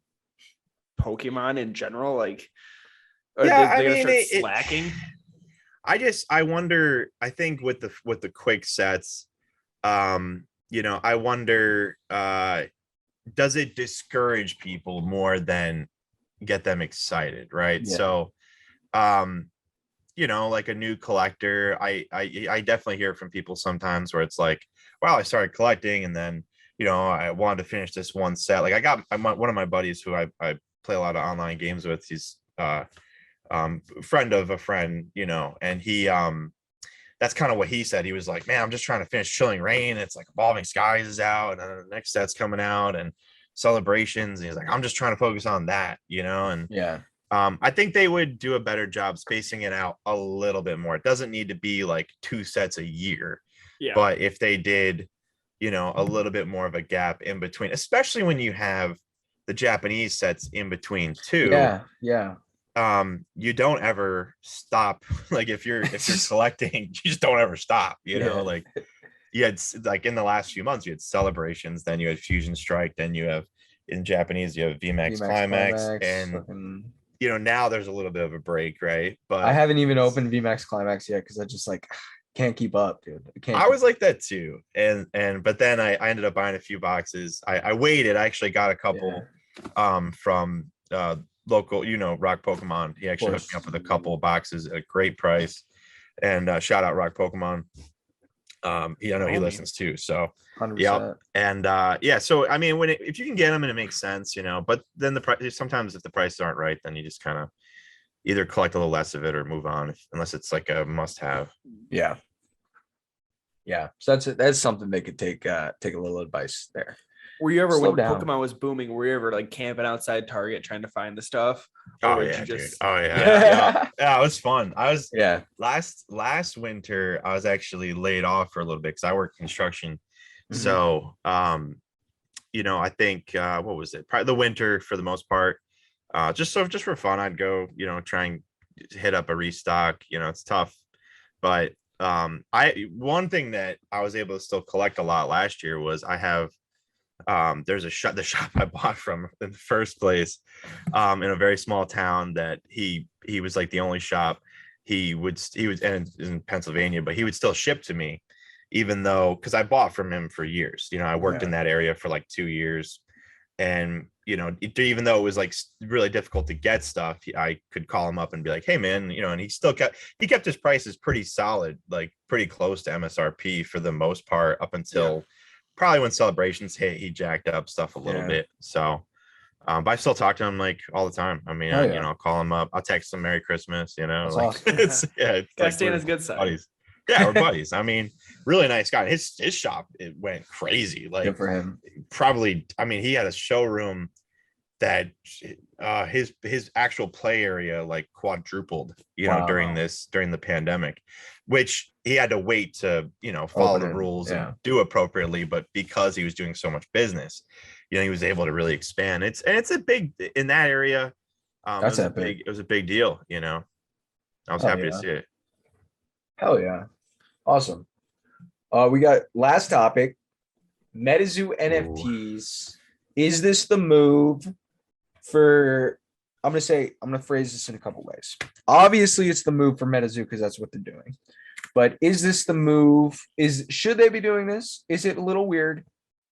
Pokemon in general? Like, are they gonna start slacking? I wonder. I think with the quick sets, I wonder, does it discourage people more than get them excited, right? Yeah. So, like a new collector, I definitely hear from people sometimes where it's like, wow, I started collecting and then, I wanted to finish this one set. Like one of my buddies who I play a lot of online games with, he's friend of a friend, and he, that's kind of what he said. He was like, man, I'm just trying to finish Chilling Reign. It's like Evolving Skies is out and then the next set's coming out and Celebrations. And he's like, I'm just trying to focus on that, and I think they would do a better job spacing it out a little bit more. It doesn't need to be like 2 sets a year, but if they did, a little bit more of a gap in between, especially when you have the Japanese sets in between too. You don't ever stop. Like if you're collecting, you just don't ever stop, like you had, like in the last few months, you had Celebrations, then you had Fusion Strike, then you have, in Japanese, you have VMAX Climax, and now there's a little bit of a break, right? But I haven't even opened VMAX Climax yet because I just like can't keep up, dude. I was like that too, and but then I ended up buying a few boxes. I waited. I actually got a couple from local, Rock Pokemon. He actually hooked me up with a couple of boxes at a great price, and shout out Rock Pokemon. I know he listens too, so 100%. Yeah, and so I mean, if you can get them and it makes sense, but then the price, sometimes if the prices aren't right, then you just kind of either collect a little less of it or move on, unless it's like a must-have. So that's something they could take a little advice there. Were you ever, when Pokemon was booming, were you ever like camping outside Target trying to find the stuff? Oh yeah, dude. Oh yeah. Yeah, it was fun. I was last winter I was actually laid off for a little bit because I work construction. Mm-hmm. So I think what was it? Probably the winter for the most part. Just for fun, I'd go, try and hit up a restock. It's tough, but one thing that I was able to still collect a lot last year was I have there's the shop I bought from in the first place, in a very small town that he was like the only shop he was in Pennsylvania, but he would still ship to me, even though, because I bought from him for years. I worked in that area for like 2 years, and even though it was like really difficult to get stuff, I could call him up and be like, hey man, and he kept his prices pretty solid, like pretty close to MSRP for the most part, up until probably when celebrations hit, he jacked up stuff a little bit. So but I still talk to him like all the time. I mean, I'll call him up, I'll text him Merry Christmas, That's like awesome. it's like stay on his good side. Buddies. Yeah, we're buddies. I mean, really nice guy. His shop, it went crazy. Like, good for him. Probably, I mean, he had a showroom that his actual play area like quadrupled, during the pandemic, which he had to wait to, follow the rules and do appropriately. But because he was doing so much business, he was able to really expand. It's a big in that area. That's epic. It was a big deal. I was happy to see it. Hell yeah. Awesome. We got last topic, Metazoo NFTs. Is this the move for, I'm going to phrase this in a couple ways. Obviously it's the move for Metazoo because that's what they're doing. But is this the move? Should they be doing this? Is it a little weird?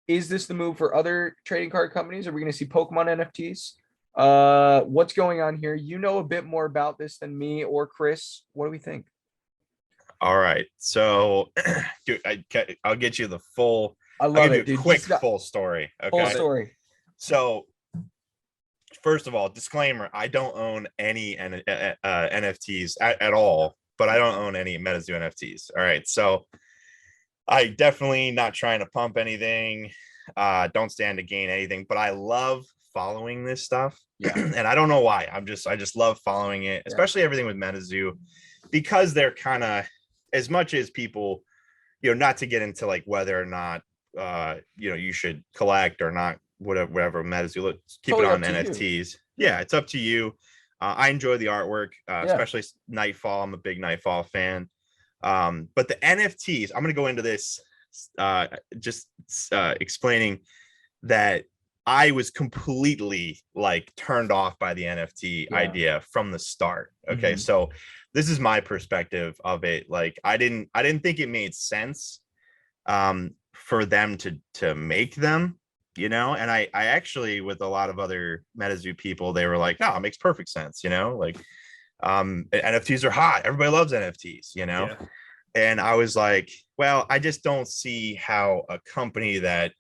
Is this the move for other trading card companies? Are we going to see Pokemon NFTs? What's going on here? You know a bit more about this than me or Chris. What do we think? All right, so dude, I'll get you the full. I love it, dude. Quick, full story. Okay. Full story. So, first of all, disclaimer: I don't own any NFTs at all, but I don't own any Metazoo NFTs. All right, so I definitely not trying to pump anything. Don't stand to gain anything, but I love following this stuff. Yeah, and I don't know why. I just love following it, especially everything with Metazoo, because they're kind of, as much as people, not to get into like whether or not you should collect or not, whatever Metazoo, keep it on NFTs. Yeah, it's up to you. I enjoy the artwork, especially Nightfall. I'm a big Nightfall fan. But the NFTs, I'm going to go into this explaining that I was completely like turned off by the NFT idea from the start. Okay. So this is my perspective of it. Like, I didn't think it made sense for them to make them, and I actually, with a lot of other Metazoo people, they were like, no, it makes perfect sense. Like, NFTs are hot. Everybody loves NFTs, and I was like, well, I just don't see how a company that,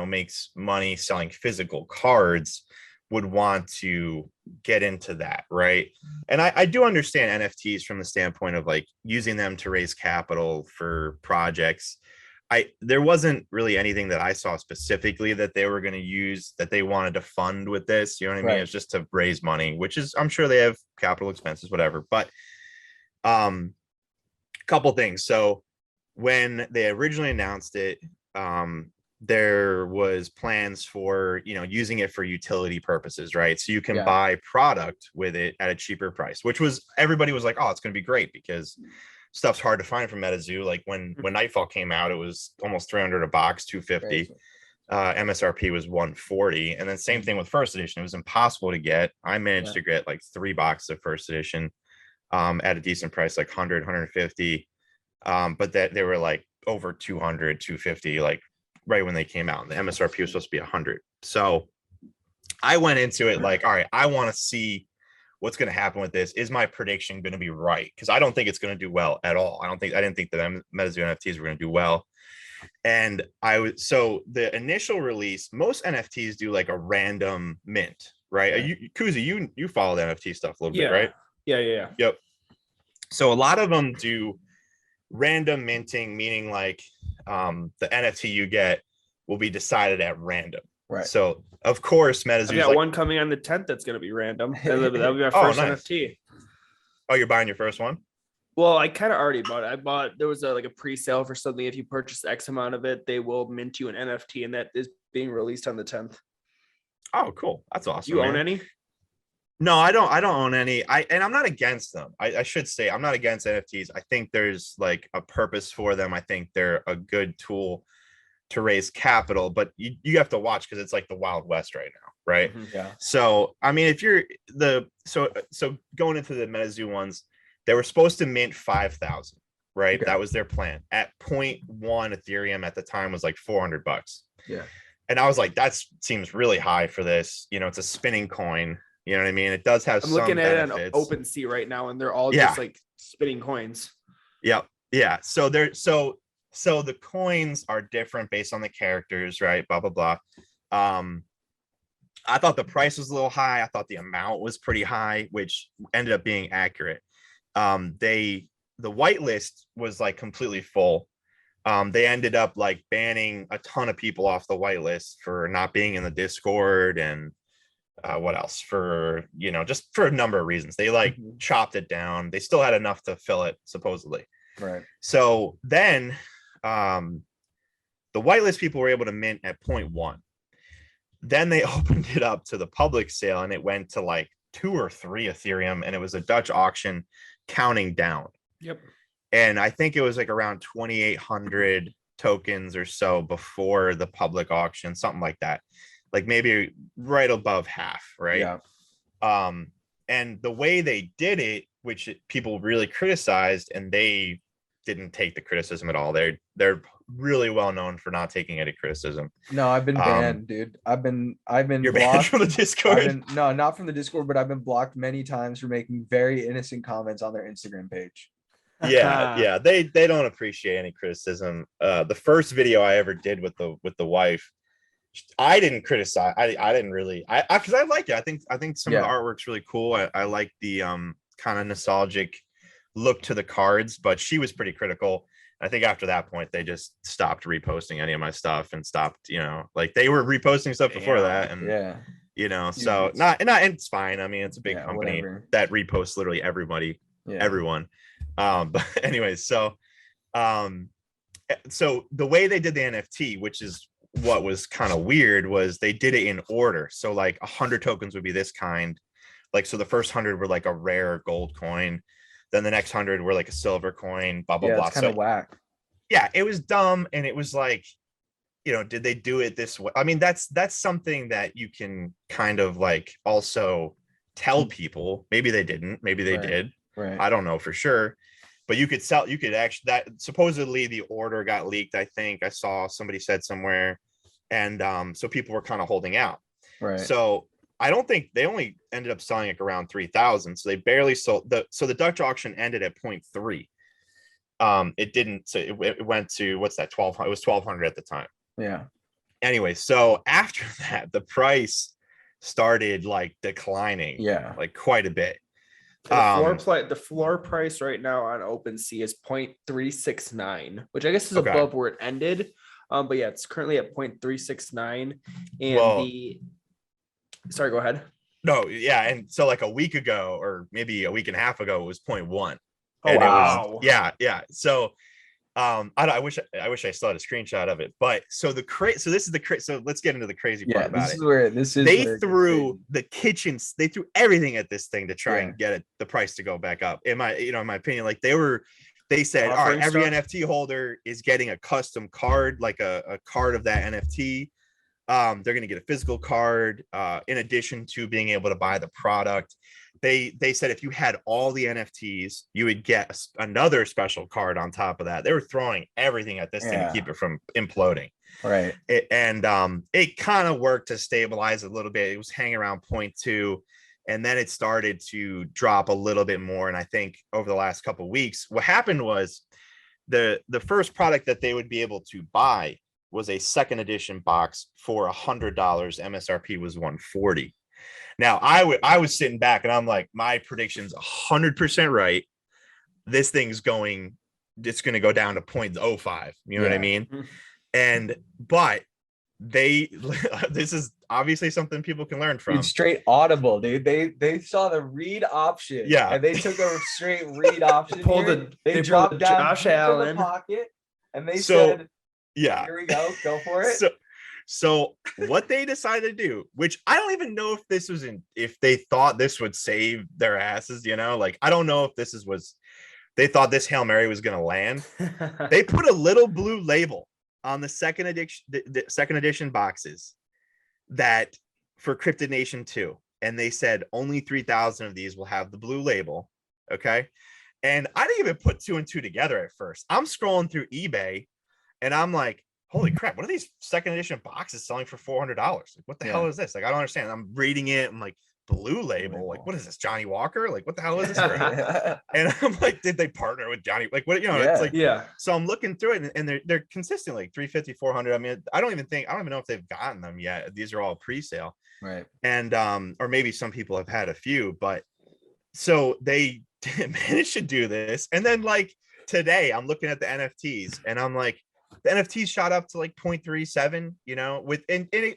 makes money selling physical cards would want to get into that, right? And I do understand NFTs from the standpoint of like using them to raise capital for projects. There wasn't really anything that I saw specifically that they were going to use, that they wanted to fund with this. You know what I mean? It's just to raise money, which is, I'm sure they have capital expenses, whatever. But couple things. So when they originally announced it, there was plans for, using it for utility purposes, right? So you can buy product with it at a cheaper price, which was, everybody was like, oh, it's going to be great because stuff's hard to find from Metazoo. Like when Nightfall came out, it was almost $300 a box, $250. MSRP was $140. And then same thing with first edition. It was impossible to get. I managed to get like 3 boxes of first edition at a decent price, like $100, $150. But that they were like over $200, $250, like right when they came out. And the MSRP was supposed to be $100. So I went into it like, all right, I want to see what's going to happen with this. Is my prediction going to be right? Because I don't think it's going to do well at all. I didn't think the Metazoo NFTs were going to do well. And so the initial release, most NFTs do like a random mint, right? Kuzi, you follow the NFT stuff a little bit, right? Yeah. Yep. So a lot of them do random minting, meaning like the NFT you get will be decided at random. Right. So of course, Metazoo. Yeah, one coming on the 10th that's going to be random. That'll be our first NFT. Oh, you're buying your first one? Well, I kind of already bought it. There was a pre-sale for something. If you purchase X amount of it, they will mint you an NFT, and that is being released on the 10th. Oh, cool. That's awesome. You own any? No, I don't own any. And I'm not against them. I should say I'm not against NFTs. I think there's like a purpose for them. I think they're a good tool to raise capital, but you have to watch because it's like the Wild West right now, right? Yeah. So I mean, if you're so going into the Metazoo ones, they were supposed to mint 5,000, right? Okay. That was their plan. At 0.1 Ethereum at the time was like $400. Yeah. And I was like, that seems really high for this. You know, it's a spinning coin. You know what I mean? It does have. I'm looking at it on OpenSea right now, and they're all just like spinning coins. Yep. Yeah. So so the coins are different based on the characters, right? Blah blah blah. I thought the price was a little high. I thought the amount was pretty high, which ended up being accurate. The whitelist was like completely full. They ended up like banning a ton of people off the whitelist for not being in the Discord and what else, for just for a number of reasons. They like chopped it down. They still had enough to fill it supposedly, right? So then the whitelist people were able to mint at 0.1. Then they opened it up to the public sale and it went to like 2 or 3 Ethereum, and it was a Dutch auction counting down. Yep. And I think it was like around 2,800 tokens or so before the public auction, something like that. Like maybe right above half, right? Yeah. And the way they did it, which people really criticized, and they didn't take the criticism at all. They're really well known for not taking any criticism. No, I've been banned, dude. I've been You're blocked banned from the Discord. No, not from the Discord, but I've been blocked many times for making very innocent comments on their Instagram page. Yeah. They don't appreciate any criticism. The first video I ever did with the wife, I didn't criticize. I didn't really, because I like it. I think some of the artwork's really cool. I like the kind of nostalgic look to the cards, but she was pretty critical. I think after that point they just stopped reposting any of my stuff and stopped, like they were reposting stuff before that, and so not and it's fine. I mean, it's a big company that reposts literally everybody, everyone. But anyways, so the way they did the NFT, which is what was kind of weird, was they did it in order. So like 100 tokens would be this kind, like, so the first 100 were like a rare gold coin, then the next 100 were like a silver coin, blah blah blah. It's kind of whack. Yeah, it was dumb, and it was like, did they do it this way? I mean, that's something that you can kind of like also tell people. Maybe they didn't, maybe they did. Right. I don't know for sure. But you could actually, that supposedly the order got leaked. I think I saw somebody said somewhere, and so people were kind of holding out. Right. So I don't think they only ended up selling it around 3,000. So they barely sold so the Dutch auction ended at 0.3. It didn't. So it went to, what's that? 1,200. It was 1,200 at the time. Yeah. Anyway, so after that, the price started like declining. Yeah. Like quite a bit. The floor price right now on OpenSea is 0.369, which I guess is above where it ended. But yeah, it's currently at 0.369. And sorry, go ahead. No, yeah. And so like a week ago, or maybe a week and a half ago, it was 0.1. Oh, and wow. Yeah. So I wish I still had a screenshot of it. But so so this is so let's get into the crazy part about it. They threw the kitchens, they threw everything at this thing to try and get the price to go back up. In my opinion, like they said, all right, every NFT holder is getting a custom card, like a card of that NFT. They're going to get a physical card in addition to being able to buy the product. They said if you had all the NFTs, you would get another special card on top of that. They were throwing everything at this thing to keep it from imploding. Right. It kind of worked to stabilize a little bit. It was hanging around 0.2. And then it started to drop a little bit more. And I think over the last couple of weeks, what happened was the first product that they would be able to buy was a second edition box for $100. MSRP was $140. Now I was sitting back and I'm like, my prediction's 100% right. This thing's it's going to go down to 0.05. You know what I mean? But this is obviously something people can learn from. It's straight audible, dude. They saw the read option, and they took a straight read option. They dropped down Josh Allen the pocket, and they said, "Yeah, here we go for it." So what they decided to do, which I don't even know if they thought this would save their asses, like I don't know if they thought this Hail Mary was going to land. They put a little blue label on the second edition boxes that for Cryptid Nation 2. And they said only 3,000 of these will have the blue label. Okay. And I didn't even put 2 and 2 together at first. I'm scrolling through eBay and I'm like, holy crap, what are these second edition boxes selling for $400? Like, what the hell is this? Like, I don't understand. I'm reading it. I'm like, blue label. Like, what is this, Johnny Walker? Like, what the hell is this? And I'm like, did they partner with Johnny? Like, what, it's like, so I'm looking through it and they're consistently like 350, 400. I mean, I don't even know if they've gotten them yet. These are all pre-sale. Right. And, or maybe some people have had a few, but so they managed to do this. And then like today I'm looking at the NFTs and I'm like, the NFTs shot up to like 0.37,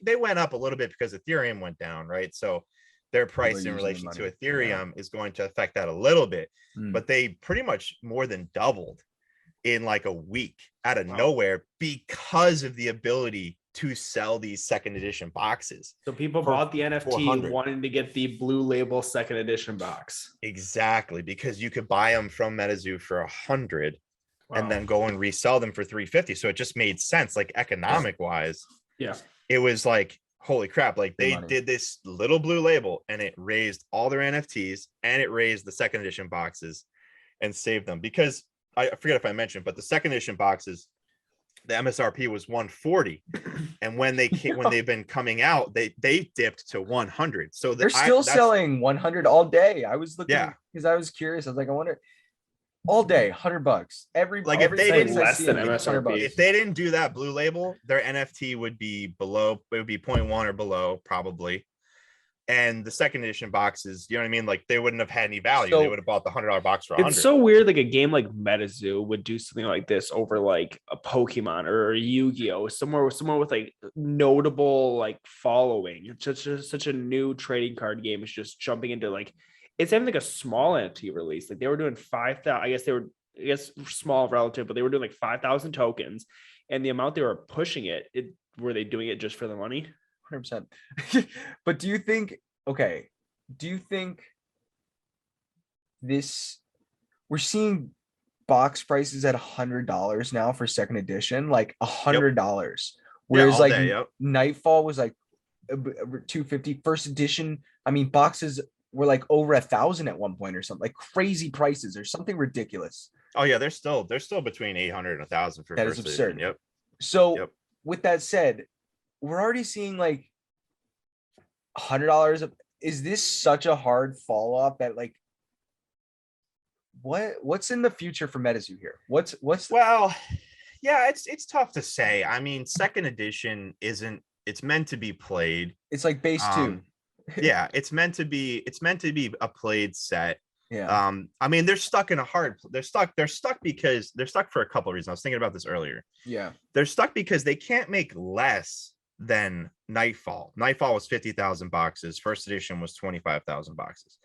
they went up a little bit because Ethereum went down, right? So their price in relation to Ethereum is going to affect that a little bit, but they pretty much more than doubled in like a week out of nowhere because of the ability to sell these second edition boxes. So people bought the NFT wanting to get the blue label second edition box. Exactly, because you could buy them from Metazoo for 100 and then go and resell them for 350. So it just made sense, like economic wise. Yeah. It was like, holy crap, like they did this little blue label and it raised all their NFTs and it raised the second edition boxes and saved them, because I forget if I mentioned, but the second edition boxes, the MSRP was 140, and when they've been coming out, they dipped to 100. So they're still selling 100 all day. I was looking because I was curious. I was like, I wonder, all day, $100. If they didn't less than MSRP. If they didn't do that blue label, their NFT would be below. It would be 0.1 or below probably. And the second edition boxes, you know what I mean? Like they wouldn't have had any value. They would have bought the $100 box for 100. It's so weird. Like a game like Metazoo would do something like this over like a Pokemon or a Yu-Gi-Oh, somewhere with like notable like following. It's such a new trading card game. It's just jumping into like, it's having like a small NFT release. Like they were doing 5,000. I guess small relative, but they were doing like 5,000 tokens, and the amount they were pushing were they doing it just for the money? 100%. But do you think we're seeing box prices at $100 now for second edition, like $100, whereas Nightfall was like 250. First edition, I mean, boxes were like over 1,000 at one point or something, like crazy prices or something ridiculous. Oh yeah, they're still between 800 and 1,000 for that first is absurd. Edition. Yep. So with that said, we're already seeing like $100. Is this such a hard fall off that like what's in the future for Metazoo here? Well, yeah, it's tough to say. I mean, second edition it's meant to be played. It's like base 2. Yeah, it's meant to be a played set. Yeah. I mean, they're stuck because they're stuck for a couple of reasons. I was thinking about this earlier. Yeah. They're stuck because they can't make less than Nightfall. Nightfall was 50,000 boxes. First edition was 25,000 boxes.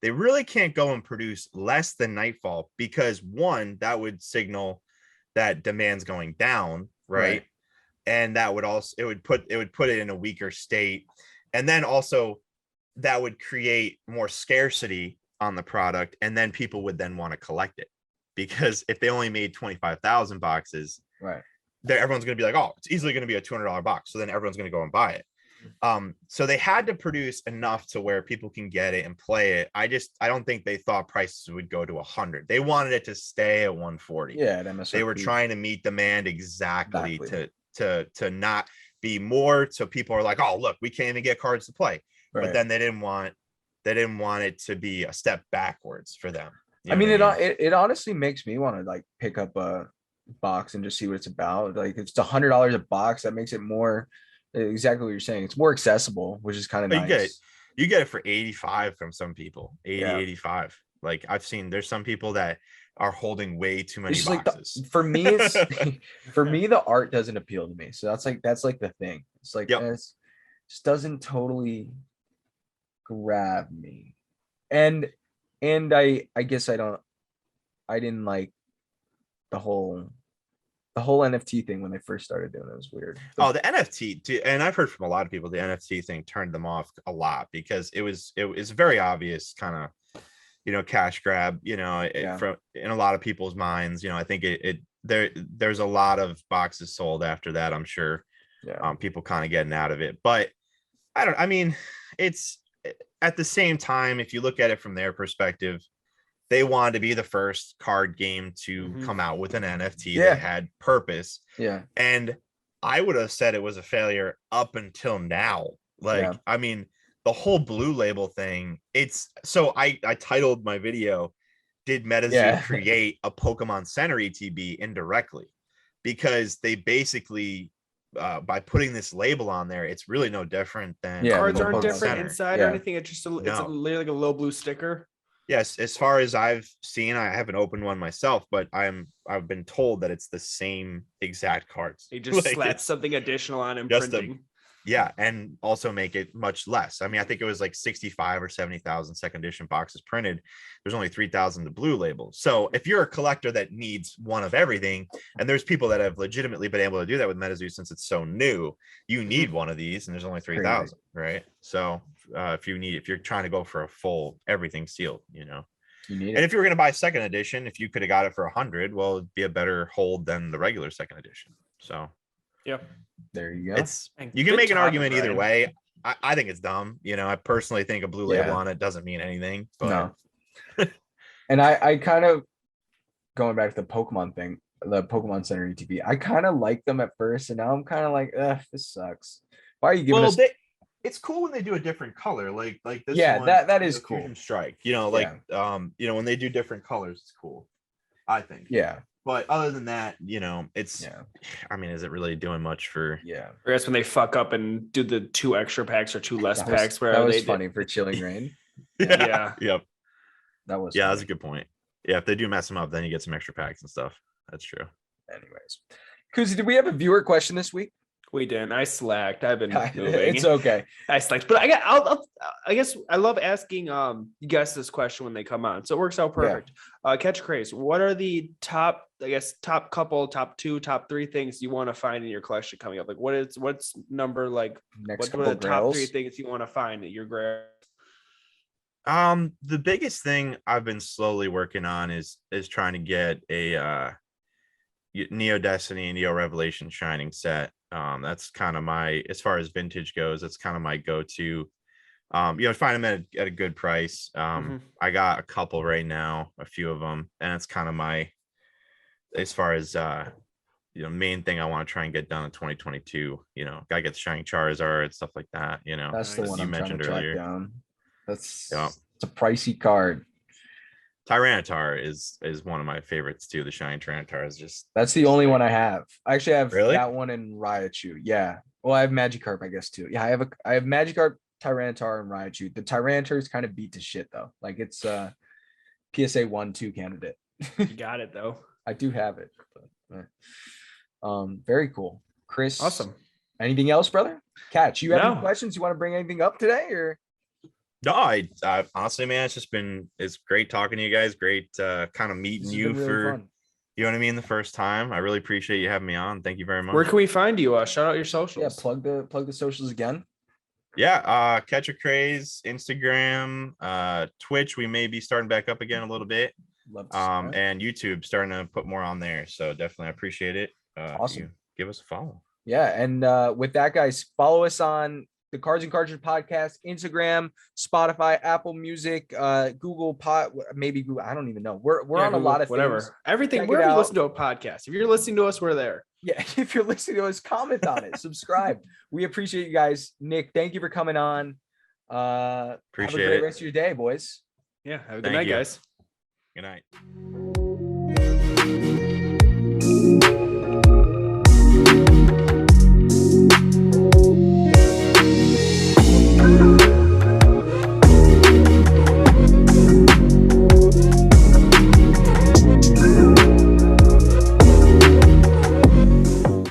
They really can't go and produce less than Nightfall because one, that would signal that demand's going down, right? And that would also it would put it in a weaker state. And then also that would create more scarcity on the product, and then people would then want to collect it, because if they only made 25,000 boxes, right, everyone's going to be like, oh, it's easily going to be a $200 box, so then everyone's going to go and buy it. So they had to produce enough to where people can get it and play it. I don't think they thought prices would go to 100. They wanted it to stay at 140. Yeah, at MSRP. They were trying to meet demand exactly. To not be more, so people are like, oh look, we can't even get cards to play. Right. But then they didn't want it to be a step backwards for them. I mean, it honestly makes me want to like pick up a box and just see what it's about. Like, if it's $100 a box, that makes it more exactly what you're saying. It's more accessible, which is kind of nice. You get it for 85 from some people, 85. Like I've seen, there's some people that are holding way too many boxes. Like for me, it's for me, the art doesn't appeal to me. So that's like the thing. It's like it just doesn't totally grab me. And I guess I didn't like the whole the whole NFT thing when they first started doing it was weird. Oh, the NFT, and I've heard from a lot of people the NFT thing turned them off a lot because it was very obvious kind of, cash grab, from in a lot of people's minds. I think there's a lot of boxes sold after that, I'm sure. Yeah. People kind of getting out of it, but it's at the same time, if you look at it from their perspective, they wanted to be the first card game to come out with an NFT that had purpose. Yeah. And I would have said it was a failure up until now. The whole Blue Label thing, I titled my video, did Metazoo create a Pokemon Center ETB indirectly? Because they basically, by putting this label on there, it's really no different than cards aren't different inside or anything. It's just it's literally like a low blue sticker. Yes, as far as I've seen, I haven't opened one myself, but I've been told that it's the same exact cards. They just slap something additional on and printing. And also make it much less. I think it was like 65 or 70,000 second edition boxes printed. There's only 3,000 the Blue Label. So if you're a collector that needs one of everything, and there's people that have legitimately been able to do that with Metazoo since it's so new, you need one of these, and there's only 3,000, right? So if you're trying to go for a full everything sealed, you need it. And if you were going to buy second edition, if you could have got it for 100, well, it'd be a better hold than the regular second edition. So yeah, there you go. You can make an argument either way. I think it's dumb. I personally think a blue label on it doesn't mean anything. But... No. And I kind of, going back to the Pokemon thing, the Pokemon Center ETB, I kind of liked them at first, and now I'm kind of like, this sucks. Why are you giving us? It's cool when they do a different color, like this. Yeah, one, that is cool. Fusion Strike, when they do different colors, it's cool. I think. Yeah. But other than that, it's, is it really doing much for? Yeah. I guess when they fuck up and do the 2 extra packs or 2 less packs, where that was funny for Chilling Rain. Yeah. Yep. That was. Yeah, funny. That's a good point. Yeah, if they do mess them up, then you get some extra packs and stuff. That's true. Anyways, Kuzi, did we have a viewer question this week? We didn't. I slacked. I've been moving. It's okay. I slacked, but I guess I love asking you guys this question when they come on, so it works out perfect. Catchacraze, what are the top 2, top 3 things you want to find in your collection coming up? Like, what's number like? Next what are the top 3 things you want to find at your grave? The biggest thing I've been slowly working on is trying to get a Neo Destiny and Neo Revelation Shining set. That's kind of my, as far as vintage goes, that's kind of my go-to. Find them at a good price. I got a couple right now, a few of them, and it's kind of my, as far as main thing I want to try and get done in 2022. Gotta get the Shining Charizard and stuff like that. That's the one you mentioned earlier. Down. It's a pricey card. Tyranitar is one of my favorites too. The Shining Tyranitar is just, that's the only one I have. I actually have that one in Raichu. Yeah. Well, I have Magikarp, I guess, too. Yeah, I have Magikarp, Tyranitar, and Raichu. The Tyranitar is kind of beat to shit though. Like, it's PSA 1-2 candidate. You got it though. I do have it. But, very cool. Chris. Awesome. Anything else, brother? Catch, you have any questions? You want to bring anything up today, or? No, I honestly, man, it's great talking to you guys. Great kind of meeting you really for fun. You know what I mean, the first time. I really appreciate you having me on. Thank you very much. Where can we find you? Shout out your socials. Yeah, plug the socials again. Yeah, Catchacraze, Instagram, Twitch. We may be starting back up again a little bit. And YouTube, starting to put more on there. So definitely, I appreciate it. Awesome. Give us a follow. Yeah, and with that, guys, follow us on the Cards and Cartridges Podcast, Instagram, Spotify, Apple Music, Google maybe Google. I don't even know. We're on Google, a lot of whatever. Things. Everything. Wherever you listen to a podcast. If you're listening to us, we're there. Yeah, if you're listening to us, comment on it, subscribe. We appreciate you guys. Nick, thank you for coming on. Appreciate have a great rest of your day, boys. Yeah, have a good night, guys. Good night.